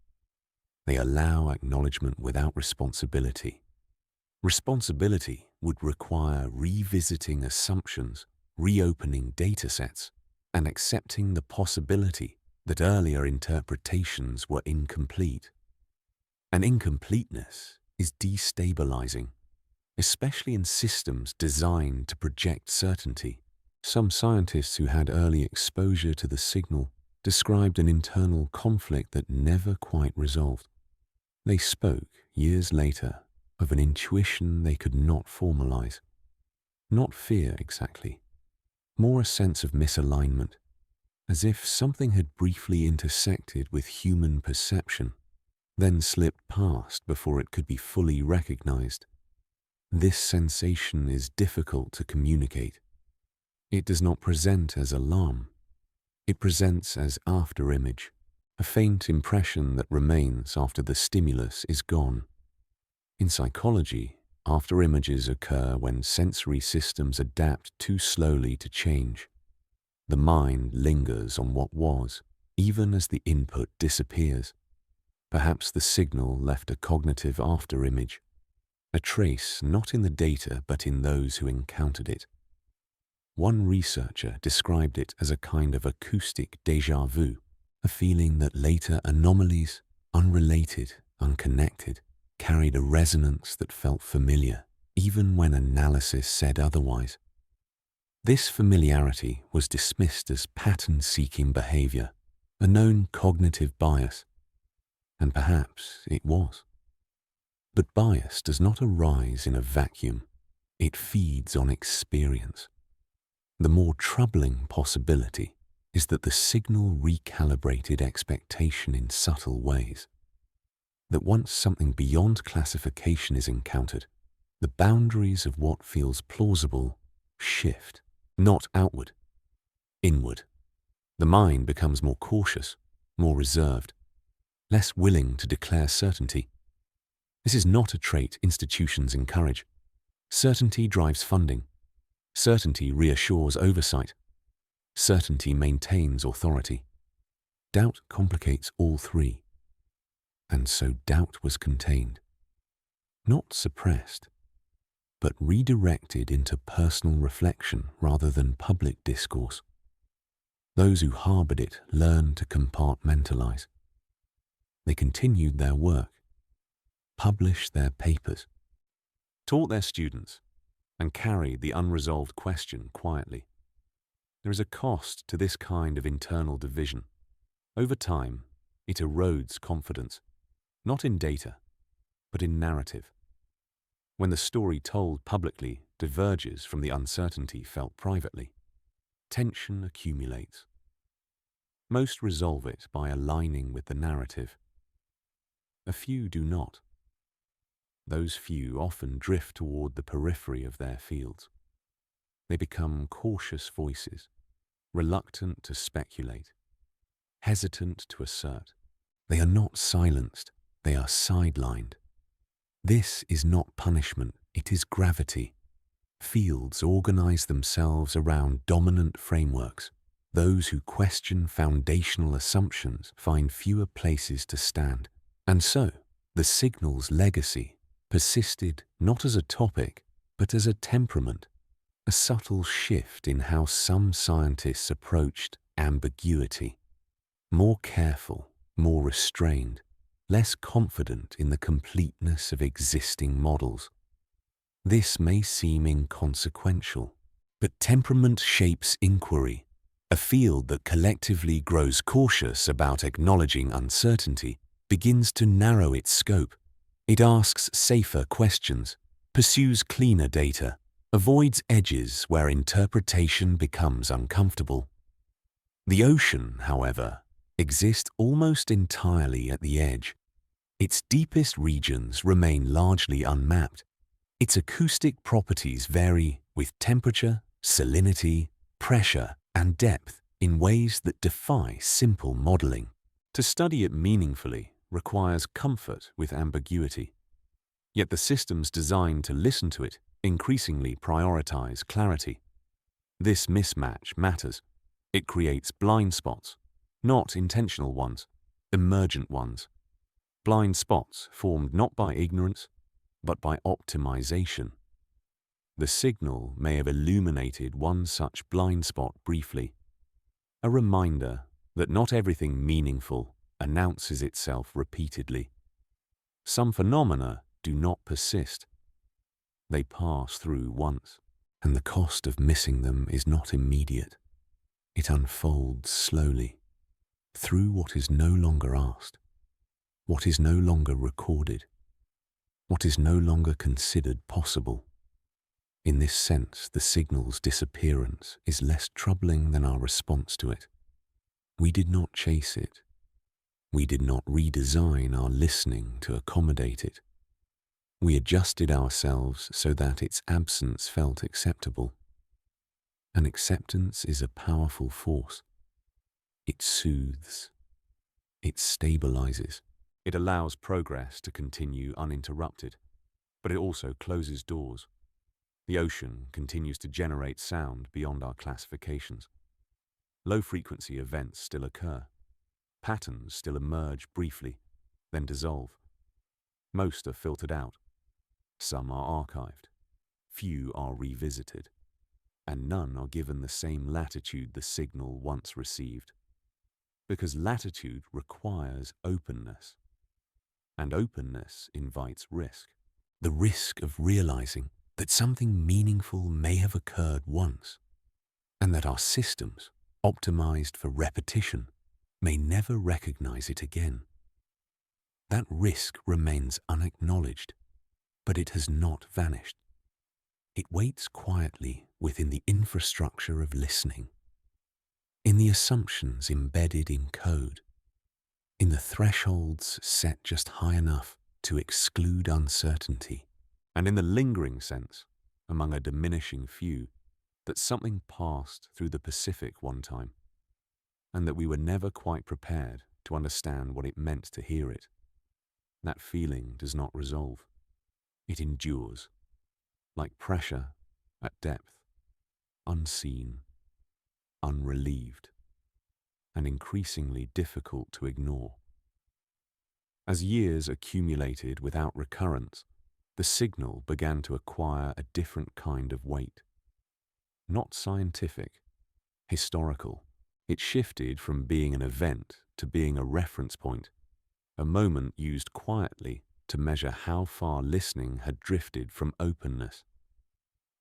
They allow acknowledgement without responsibility. Responsibility would require revisiting assumptions, reopening datasets, and accepting the possibility that earlier interpretations were incomplete. And incompleteness is destabilizing, especially in systems designed to project certainty. Some scientists who had early exposure to the signal described an internal conflict that never quite resolved. They spoke, years later, of an intuition they could not formalize. Not fear exactly, more a sense of misalignment, as if something had briefly intersected with human perception, then slipped past before it could be fully recognized. This sensation is difficult to communicate. It does not present as alarm. It presents as afterimage, a faint impression that remains after the stimulus is gone. In psychology, afterimages occur when sensory systems adapt too slowly to change. The mind lingers on what was, even as the input disappears. Perhaps the signal left a cognitive afterimage, a trace not in the data but in those who encountered it. One researcher described it as a kind of acoustic déjà vu, a feeling that later anomalies, unrelated, unconnected, carried a resonance that felt familiar, even when analysis said otherwise. This familiarity was dismissed as pattern-seeking behavior, a known cognitive bias, and perhaps it was. But bias does not arise in a vacuum. It feeds on experience. The more troubling possibility is that the signal recalibrated expectation in subtle ways. That once something beyond classification is encountered, the boundaries of what feels plausible shift, not outward, inward. The mind becomes more cautious, more reserved, less willing to declare certainty. This is not a trait institutions encourage. Certainty drives funding. Certainty reassures oversight. Certainty maintains authority. Doubt complicates all three. And so doubt was contained, not suppressed, but redirected into personal reflection rather than public discourse. Those who harbored it learned to compartmentalize. They continued their work, published their papers, taught their students, and carried the unresolved question quietly. There is a cost to this kind of internal division. Over time, it erodes confidence, not in data, but in narrative. When the story told publicly diverges from the uncertainty felt privately, tension accumulates. Most resolve it by aligning with the narrative. A few do not. Those few often drift toward the periphery of their fields. They become cautious voices, reluctant to speculate, hesitant to assert. They are not silenced, they are sidelined. This is not punishment, it is gravity. Fields organize themselves around dominant frameworks. Those who question foundational assumptions find fewer places to stand. And so, the signal's legacy persisted not as a topic, but as a temperament, a subtle shift in how some scientists approached ambiguity. More careful, more restrained, less confident in the completeness of existing models. This may seem inconsequential, but temperament shapes inquiry. A field that collectively grows cautious about acknowledging uncertainty begins to narrow its scope. It asks safer questions, pursues cleaner data, avoids edges where interpretation becomes uncomfortable. The ocean, however, exists almost entirely at the edge. Its deepest regions remain largely unmapped. Its acoustic properties vary with temperature, salinity, pressure, and depth in ways that defy simple modeling. To study it meaningfully requires comfort with ambiguity. Yet the systems designed to listen to it increasingly prioritize clarity. This mismatch matters. It creates blind spots, not intentional ones, emergent ones. Blind spots formed not by ignorance, but by optimization. The signal may have illuminated one such blind spot briefly, a reminder that not everything meaningful announces itself repeatedly. Some phenomena do not persist. They pass through once, and the cost of missing them is not immediate. It unfolds slowly, through what is no longer asked, what is no longer recorded, what is no longer considered possible. In this sense, the signal's disappearance is less troubling than our response to it. We did not chase it. We did not redesign our listening to accommodate it. We adjusted ourselves so that its absence felt acceptable. And acceptance is a powerful force. It soothes. It stabilizes. It allows progress to continue uninterrupted, but it also closes doors. The ocean continues to generate sound beyond our classifications. Low-frequency events still occur. Patterns still emerge briefly, then dissolve. Most are filtered out. Some are archived. Few are revisited. And none are given the same latitude the signal once received. Because latitude requires openness. And openness invites risk. The risk of realizing that something meaningful may have occurred once, and that our systems, optimized for repetition, may never recognize it again. That risk remains unacknowledged, but it has not vanished. It waits quietly within the infrastructure of listening, in the assumptions embedded in code, in the thresholds set just high enough to exclude uncertainty, and in the lingering sense, among a diminishing few, that something passed through the Pacific one time, and that we were never quite prepared to understand what it meant to hear it. That feeling does not resolve. It endures, like pressure at depth, unseen, unrelieved, and increasingly difficult to ignore. As years accumulated without recurrence, the signal began to acquire a different kind of weight. Not scientific, historical. It shifted from being an event to being a reference point, a moment used quietly to measure how far listening had drifted from openness.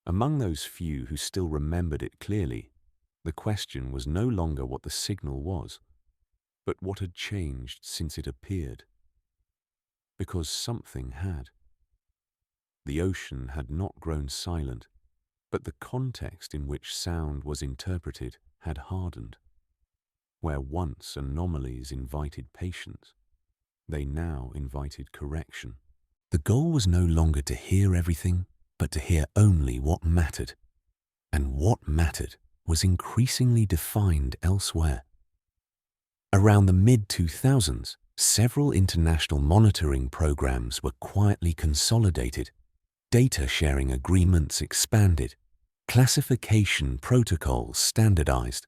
Among those few who still remembered it clearly, the question was no longer what the signal was, but what had changed since it appeared. Because something had. The ocean had not grown silent, but the context in which sound was interpreted had hardened. Where once anomalies invited patience, they now invited correction. The goal was no longer to hear everything, but to hear only what mattered. And what mattered was increasingly defined elsewhere. Around the mid-2000s, several international monitoring programs were quietly consolidated, data sharing agreements expanded, classification protocols standardized.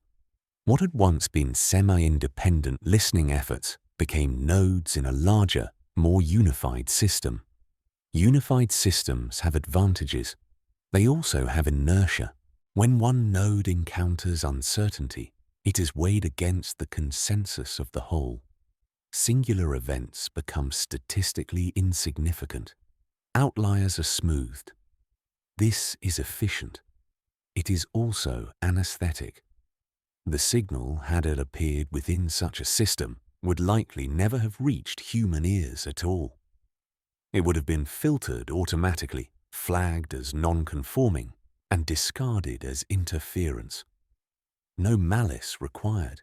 What had once been semi-independent listening efforts became nodes in a larger, more unified system. Unified systems have advantages. They also have inertia. When one node encounters uncertainty, it is weighed against the consensus of the whole. Singular events become statistically insignificant. Outliers are smoothed. This is efficient. It is also anesthetic. The signal, had it appeared within such a system, would likely never have reached human ears at all. It would have been filtered automatically, flagged as non-conforming, and discarded as interference. No malice required.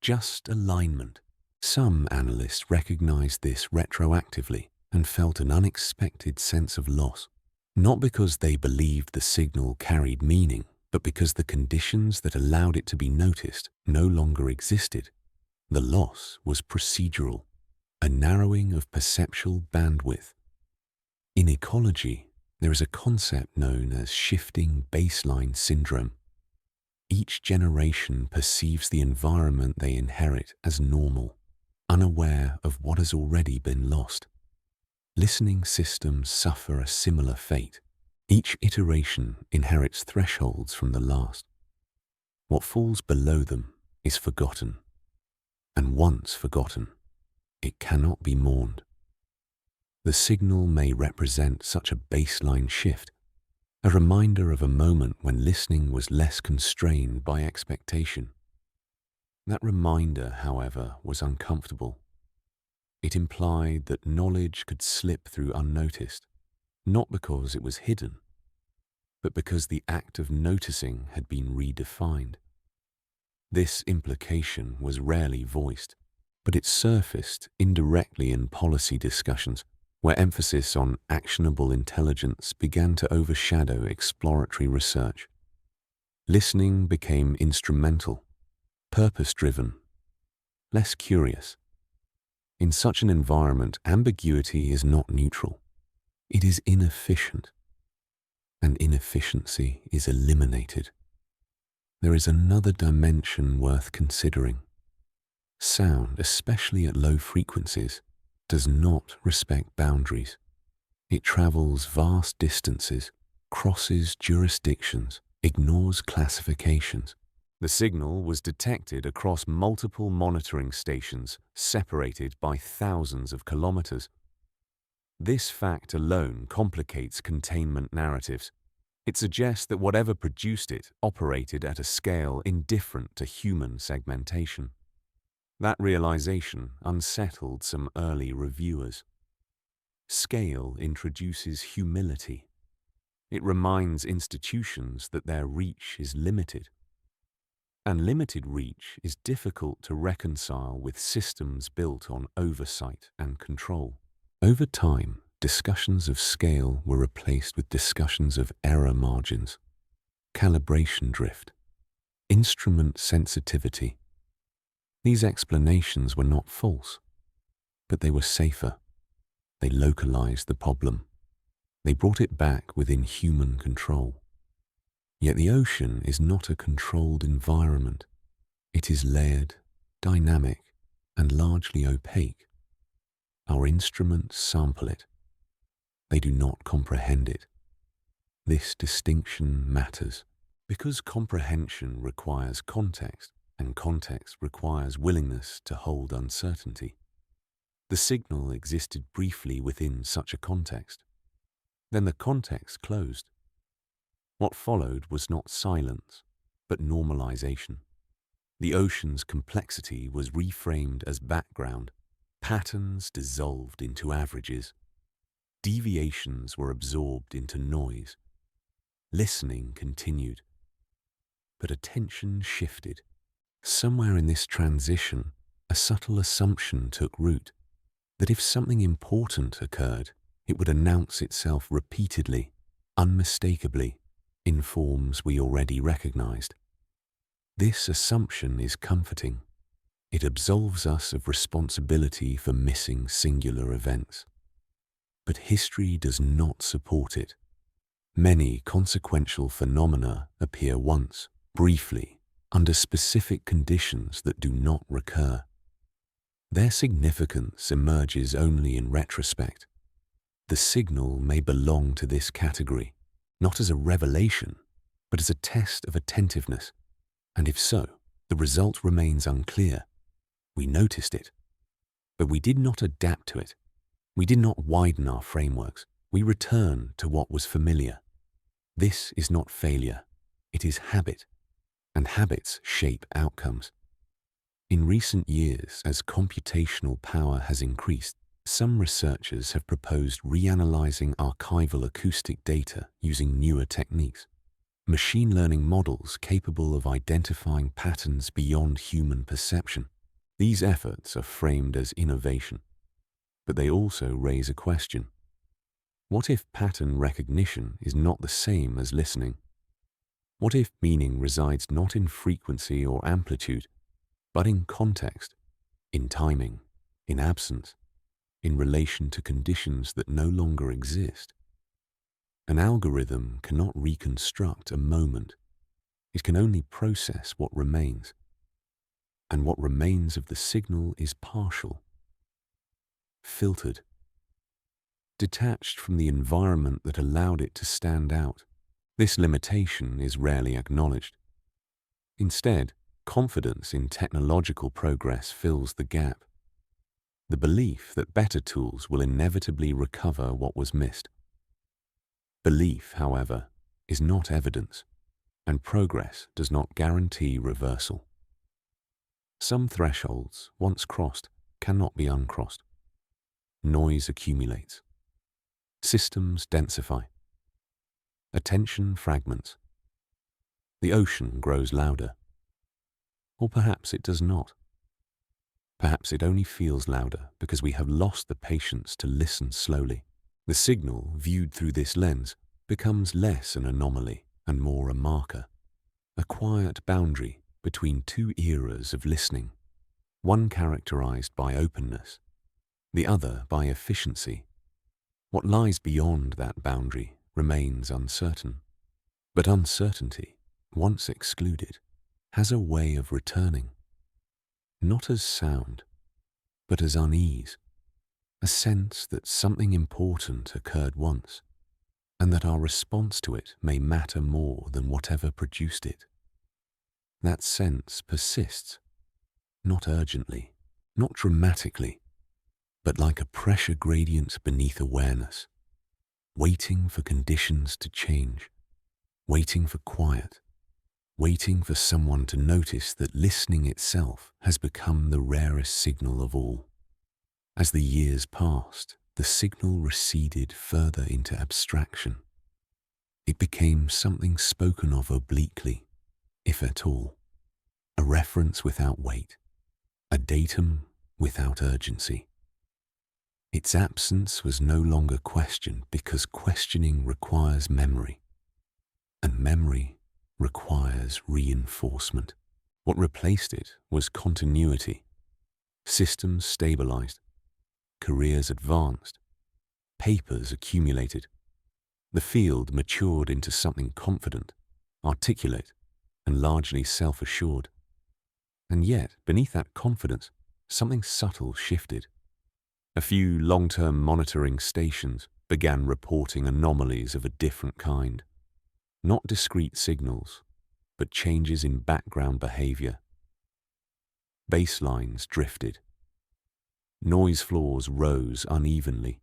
Just alignment. Some analysts recognized this retroactively and felt an unexpected sense of loss, not because they believed the signal carried meaning, but because the conditions that allowed it to be noticed no longer existed. The loss was procedural, a narrowing of perceptual bandwidth. In ecology, there is a concept known as shifting baseline syndrome. Each generation perceives the environment they inherit as normal, unaware of what has already been lost. Listening systems suffer a similar fate. Each iteration inherits thresholds from the last. What falls below them is forgotten, and once forgotten, it cannot be mourned. The signal may represent such a baseline shift, a reminder of a moment when listening was less constrained by expectation. That reminder, however, was uncomfortable. It implied that knowledge could slip through unnoticed, not because it was hidden, but because the act of noticing had been redefined. This implication was rarely voiced, but it surfaced indirectly in policy discussions, where emphasis on actionable intelligence began to overshadow exploratory research. Listening became instrumental, purpose-driven, less curious. In such an environment, ambiguity is not neutral. It is inefficient, and inefficiency is eliminated. There is another dimension worth considering. Sound, especially at low frequencies, does not respect boundaries. It travels vast distances, crosses jurisdictions, ignores classifications. The signal was detected across multiple monitoring stations separated by thousands of kilometers. This fact alone complicates containment narratives. It suggests that whatever produced it operated at a scale indifferent to human segmentation. That realization unsettled some early reviewers. Scale introduces humility. It reminds institutions that their reach is limited. And limited reach is difficult to reconcile with systems built on oversight and control. Over time, discussions of scale were replaced with discussions of error margins, calibration drift, instrument sensitivity. These explanations were not false, but they were safer. They localized the problem. They brought it back within human control. Yet the ocean is not a controlled environment. It is layered, dynamic, and largely opaque. Our instruments sample it. They do not comprehend it. This distinction matters because comprehension requires context, and context requires willingness to hold uncertainty. The signal existed briefly within such a context. Then the context closed. What followed was not silence, but normalization. The ocean's complexity was reframed as background. Patterns dissolved into averages. Deviations were absorbed into noise. Listening continued. But attention shifted. Somewhere in this transition, a subtle assumption took root, that if something important occurred, it would announce itself repeatedly, unmistakably, in forms we already recognized. This assumption is comforting. It absolves us of responsibility for missing singular events. But history does not support it. Many consequential phenomena appear once, briefly, under specific conditions that do not recur. Their significance emerges only in retrospect. The signal may belong to this category, not as a revelation, but as a test of attentiveness. And if so, the result remains unclear. We noticed it, but we did not adapt to it. We did not widen our frameworks. We returned to what was familiar. This is not failure. It is habit, and habits shape outcomes. In recent years, as computational power has increased, some researchers have proposed reanalyzing archival acoustic data using newer techniques. Machine learning models capable of identifying patterns beyond human perception. These efforts are framed as innovation, but they also raise a question. What if pattern recognition is not the same as listening? What if meaning resides not in frequency or amplitude, but in context, in timing, in absence, in relation to conditions that no longer exist? An algorithm cannot reconstruct a moment. It can only process what remains. And what remains of the signal is partial, filtered, detached from the environment that allowed it to stand out. This limitation is rarely acknowledged. Instead, confidence in technological progress fills the gap. The belief that better tools will inevitably recover what was missed. Belief, however, is not evidence, and progress does not guarantee reversal. Some thresholds, once crossed, cannot be uncrossed. Noise accumulates. Systems densify. Attention fragments. The ocean grows louder. Or perhaps it does not. Perhaps it only feels louder because we have lost the patience to listen slowly. The signal, viewed through this lens, becomes less an anomaly and more a marker, a quiet boundary between two eras of listening, one characterized by openness, the other by efficiency. What lies beyond that boundary remains uncertain. But uncertainty, once excluded, has a way of returning, not as sound, but as unease, a sense that something important occurred once, and that our response to it may matter more than whatever produced it. That sense persists, not urgently, not dramatically, but like a pressure gradient beneath awareness, waiting for conditions to change, waiting for quiet, waiting for someone to notice that listening itself has become the rarest signal of all. As the years passed, the signal receded further into abstraction. It became something spoken of obliquely, if at all, a reference without weight, a datum without urgency. Its absence was no longer questioned because questioning requires memory, and memory requires reinforcement. What replaced it was continuity. Systems stabilized, careers advanced, papers accumulated. The field matured into something confident, articulate, and largely self-assured. And yet, beneath that confidence, something subtle shifted. A few long-term monitoring stations began reporting anomalies of a different kind. Not discrete signals, but changes in background behavior. Baselines drifted. Noise floors rose unevenly.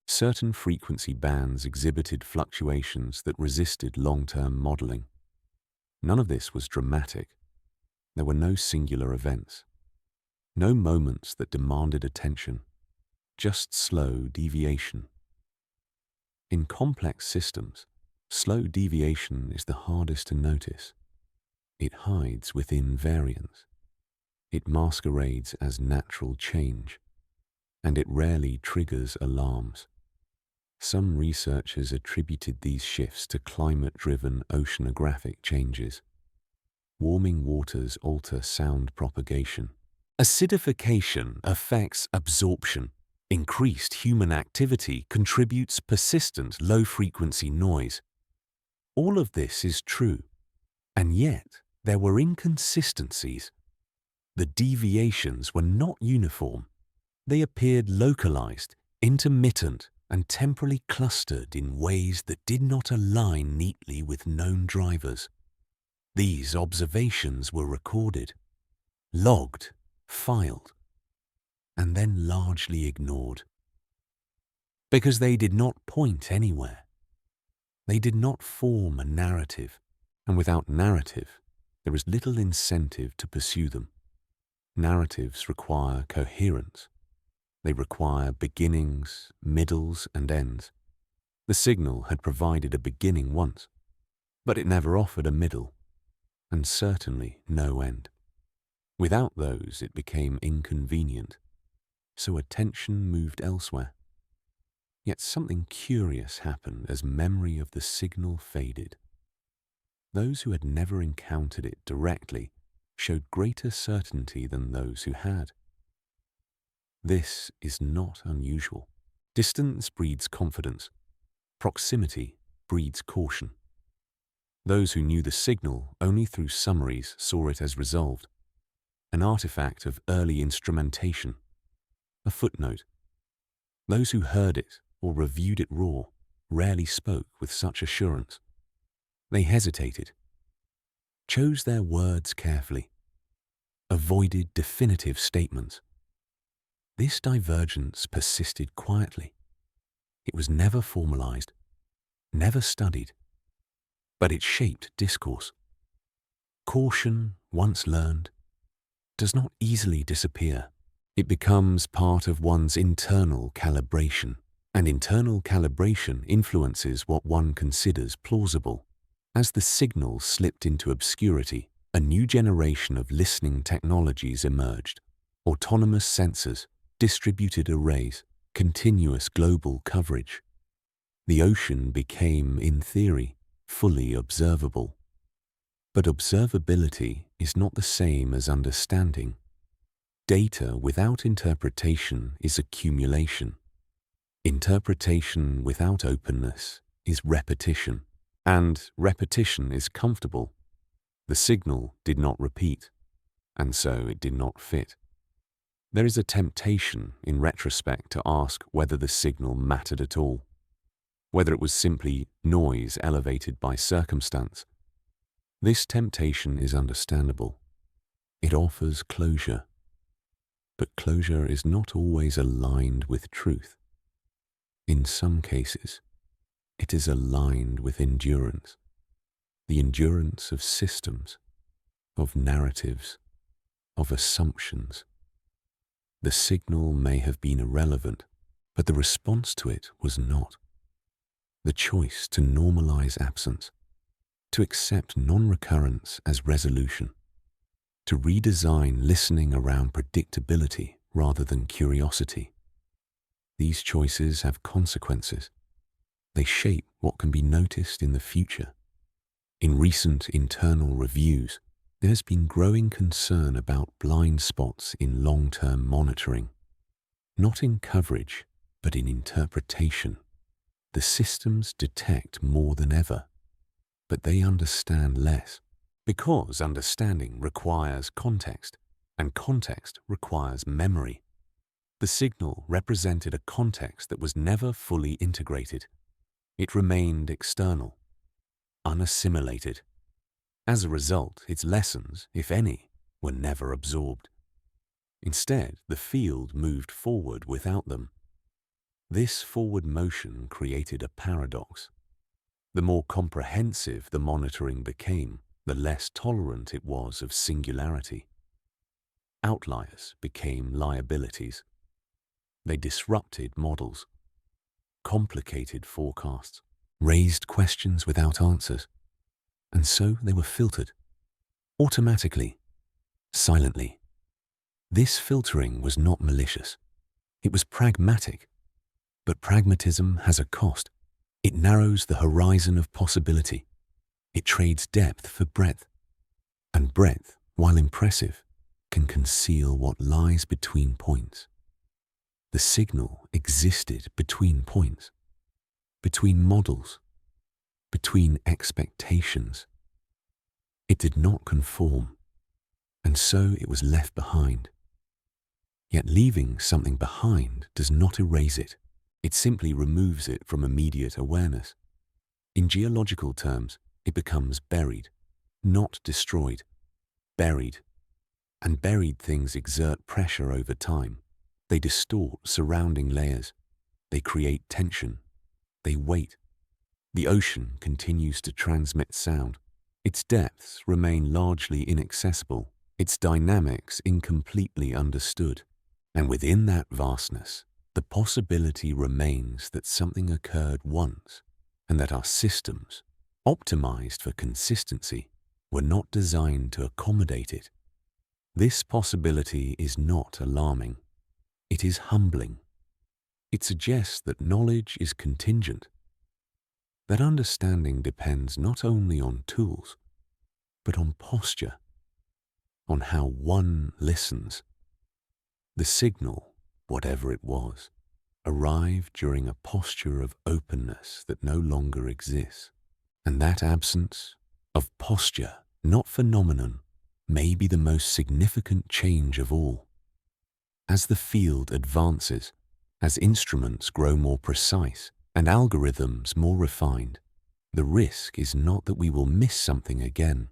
Certain frequency bands exhibited fluctuations that resisted long-term modeling. None of this was dramatic. There were no singular events. No moments that demanded attention. Just slow deviation. In complex systems, slow deviation is the hardest to notice. It hides within variance. It masquerades as natural change, and it rarely triggers alarms. Some researchers attributed these shifts to climate-driven oceanographic changes. Warming waters alter sound propagation. Acidification affects absorption. Increased human activity contributes persistent low-frequency noise. All of this is true, and yet there were inconsistencies. The deviations were not uniform. They appeared localized, intermittent, and temporally clustered in ways that did not align neatly with known drivers. These observations were recorded, logged, filed, and then largely ignored. Because they did not point anywhere. They did not form a narrative, and without narrative, there is little incentive to pursue them. Narratives require coherence. They require beginnings, middles, and ends. The signal had provided a beginning once, but it never offered a middle, and certainly no end. Without those, it became inconvenient, so attention moved elsewhere. Yet something curious happened as memory of the signal faded. Those who had never encountered it directly showed greater certainty than those who had. This is not unusual. Distance breeds confidence. Proximity breeds caution. Those who knew the signal only through summaries saw it as resolved, an artifact of early instrumentation, a footnote. Those who heard it or reviewed it raw rarely spoke with such assurance. They hesitated, chose their words carefully, avoided definitive statements. This divergence persisted quietly. It was never formalized, never studied, but it shaped discourse. Caution, once learned, does not easily disappear. It becomes part of one's internal calibration, and internal calibration influences what one considers plausible. As the signal slipped into obscurity, a new generation of listening technologies emerged. Autonomous sensors, distributed arrays, continuous global coverage. The ocean became, in theory, fully observable. But observability is not the same as understanding. Data without interpretation is accumulation. Interpretation without openness is repetition, and repetition is comfortable. The signal did not repeat, and so it did not fit. There is a temptation in retrospect to ask whether the signal mattered at all, whether it was simply noise elevated by circumstance. This temptation is understandable. It offers closure. But closure is not always aligned with truth. In some cases, it is aligned with endurance. the endurance of systems, of narratives, of assumptions. The signal may have been irrelevant, but the response to it was not. The choice to normalize absence, to accept non-recurrence as resolution, to redesign listening around predictability rather than curiosity. These choices have consequences. They shape what can be noticed in the future. In recent internal reviews, there has been growing concern about blind spots in long-term monitoring, not in coverage, but in interpretation. The systems detect more than ever, but they understand less, because understanding requires context, and context requires memory. The signal represented a context that was never fully integrated. It remained external, unassimilated. As a result, its lessons, if any, were never absorbed. Instead, the field moved forward without them. This forward motion created a paradox. The more comprehensive the monitoring became, the less tolerant it was of singularity. Outliers became liabilities. They disrupted models, complicated forecasts, raised questions without answers, and so they were filtered, automatically, silently. This filtering was not malicious. It was pragmatic, but pragmatism has a cost. It narrows the horizon of possibility. It trades depth for breadth, and breadth, while impressive, can conceal what lies between points. The signal existed between points, between models, between expectations. It did not conform, and so it was left behind. Yet leaving something behind does not erase it. It simply removes it from immediate awareness. In geological terms, it becomes buried, not destroyed, buried. And buried things exert pressure over time. They distort surrounding layers. They create tension. They wait. The ocean continues to transmit sound. Its depths remain largely inaccessible, its dynamics incompletely understood. And within that vastness, the possibility remains that something occurred once, and that our systems, optimized for consistency, were not designed to accommodate it. This possibility is not alarming. It is humbling. It suggests that knowledge is contingent, that understanding depends not only on tools, but on posture, on how one listens. The signal, whatever it was, arrived during a posture of openness that no longer exists. And that absence of posture, not phenomenon, may be the most significant change of all. As the field advances, as instruments grow more precise and algorithms more refined, the risk is not that we will miss something again.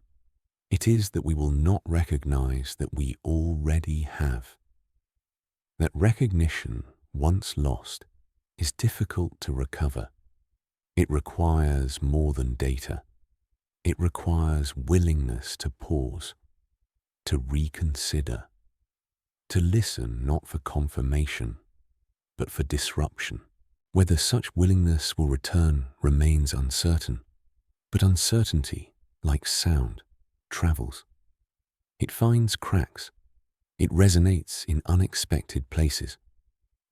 It is that we will not recognize that we already have. That recognition, once lost, is difficult to recover. It requires more than data. It requires willingness to pause, to reconsider, to listen not for confirmation, but for disruption. Whether such willingness will return remains uncertain, but uncertainty, like sound, travels. It finds cracks. It resonates in unexpected places,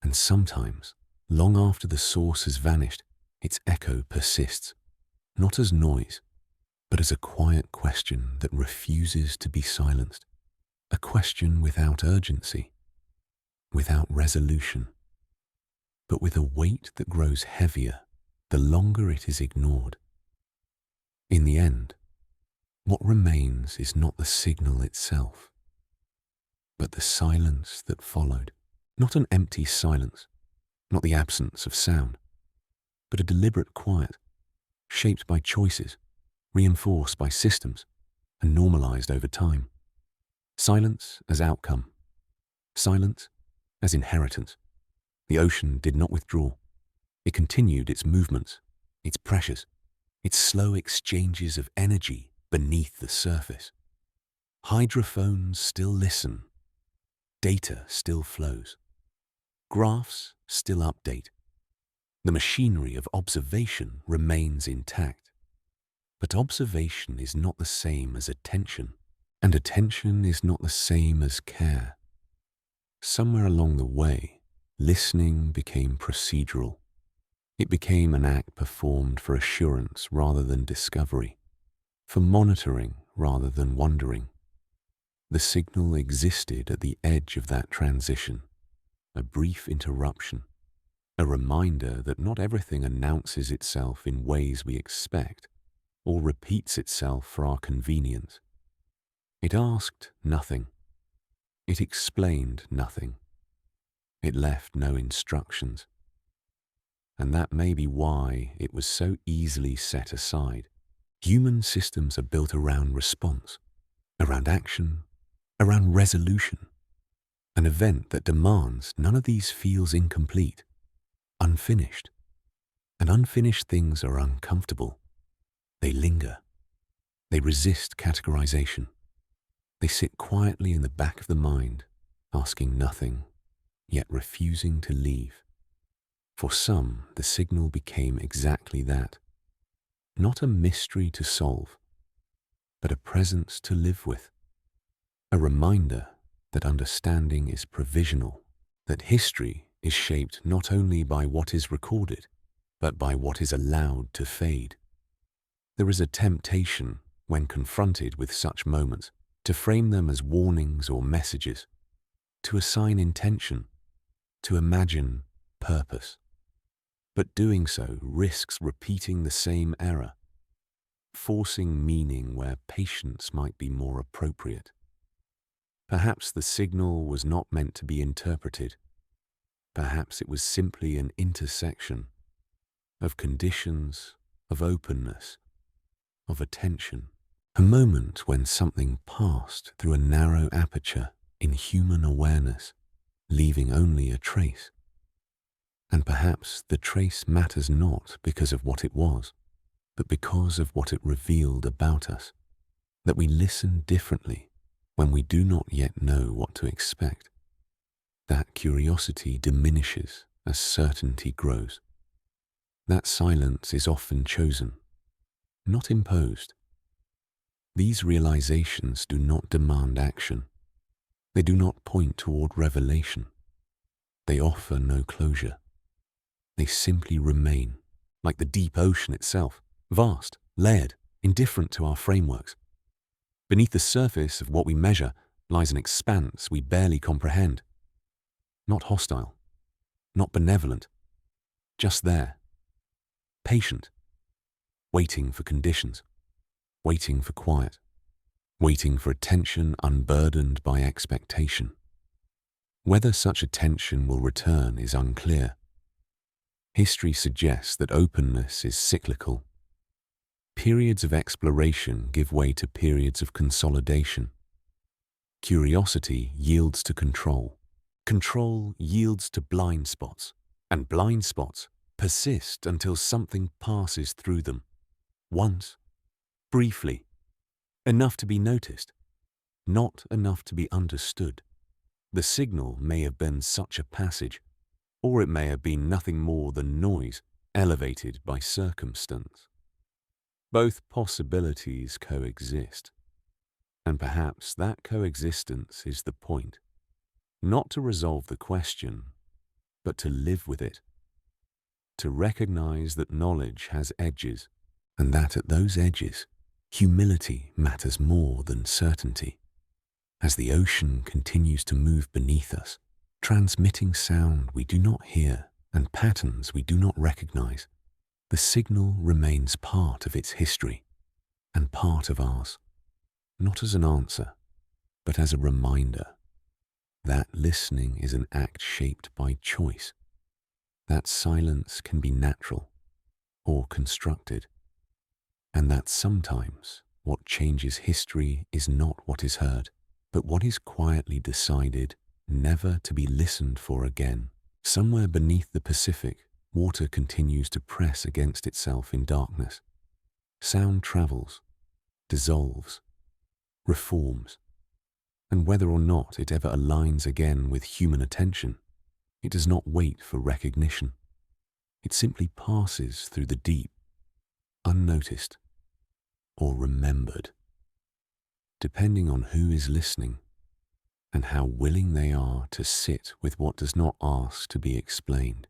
and sometimes, long after the source has vanished, its echo persists, not as noise, but as a quiet question that refuses to be silenced, a question without urgency, without resolution, but with a weight that grows heavier the longer it is ignored. In the end, what remains is not the signal itself, but the silence that followed. Not an empty silence, not the absence of sound, but a deliberate quiet, shaped by choices, reinforced by systems, and normalized over time. Silence as outcome. Silence as inheritance. The ocean did not withdraw. It continued its movements, its pressures, It's slow exchanges of energy beneath the surface. Hydrophones still listen. Data still flows. Graphs still update. The machinery of observation remains intact. But observation is not the same as attention, and attention is not the same as care. Somewhere along the way, listening became procedural. It became an act performed for assurance rather than discovery, for monitoring rather than wondering. The signal existed at the edge of that transition, a brief interruption, a reminder that not everything announces itself in ways we expect or repeats itself for our convenience. It asked nothing. It explained nothing. It left no instructions. And that may be why it was so easily set aside. Human systems are built around response, around action, around resolution. An event that demands none of these feels incomplete, unfinished. And unfinished things are uncomfortable. They linger. They resist categorization. They sit quietly in the back of the mind, asking nothing, yet refusing to leave. For some, the signal became exactly that. Not a mystery to solve, but a presence to live with. A reminder that understanding is provisional, that history is shaped not only by what is recorded, but by what is allowed to fade. There is a temptation, when confronted with such moments, to frame them as warnings or messages, to assign intention, to imagine purpose. But doing so risks repeating the same error, forcing meaning where patience might be more appropriate. Perhaps the signal was not meant to be interpreted. Perhaps it was simply an intersection of conditions, of openness, of attention. A moment when something passed through a narrow aperture in human awareness, leaving only a trace. And perhaps the trace matters not because of what it was, but because of what it revealed about us, that we listen differently when we do not yet know what to expect. That curiosity diminishes as certainty grows. That silence is often chosen, not imposed. These realizations do not demand action. They do not point toward revelation. They offer no closure. They simply remain, like the deep ocean itself, vast, layered, indifferent to our frameworks. Beneath the surface of what we measure lies an expanse we barely comprehend. Not hostile, not benevolent, just there, patient, waiting for conditions, waiting for quiet, waiting for attention unburdened by expectation. Whether such attention will return is unclear. History suggests that openness is cyclical. Periods of exploration give way to periods of consolidation. Curiosity yields to control. Control yields to blind spots, and blind spots persist until something passes through them. Once, briefly, enough to be noticed, not enough to be understood. The signal may have been such a passage, or it may have been nothing more than noise elevated by circumstance. Both possibilities coexist, and perhaps that coexistence is the point, not to resolve the question, but to live with it, to recognize that knowledge has edges, and that at those edges, humility matters more than certainty. As the ocean continues to move beneath us, transmitting sound we do not hear and patterns we do not recognize, the signal remains part of its history and part of ours, not as an answer, but as a reminder that listening is an act shaped by choice, that silence can be natural or constructed, and that sometimes what changes history is not what is heard, but what is quietly decided never to be listened for again. Somewhere beneath the Pacific, water continues to press against itself in darkness. Sound travels, dissolves, reforms, and whether or not it ever aligns again with human attention, it does not wait for recognition. It simply passes through the deep, unnoticed, or remembered, depending on who is listening and how willing they are to sit with what does not ask to be explained.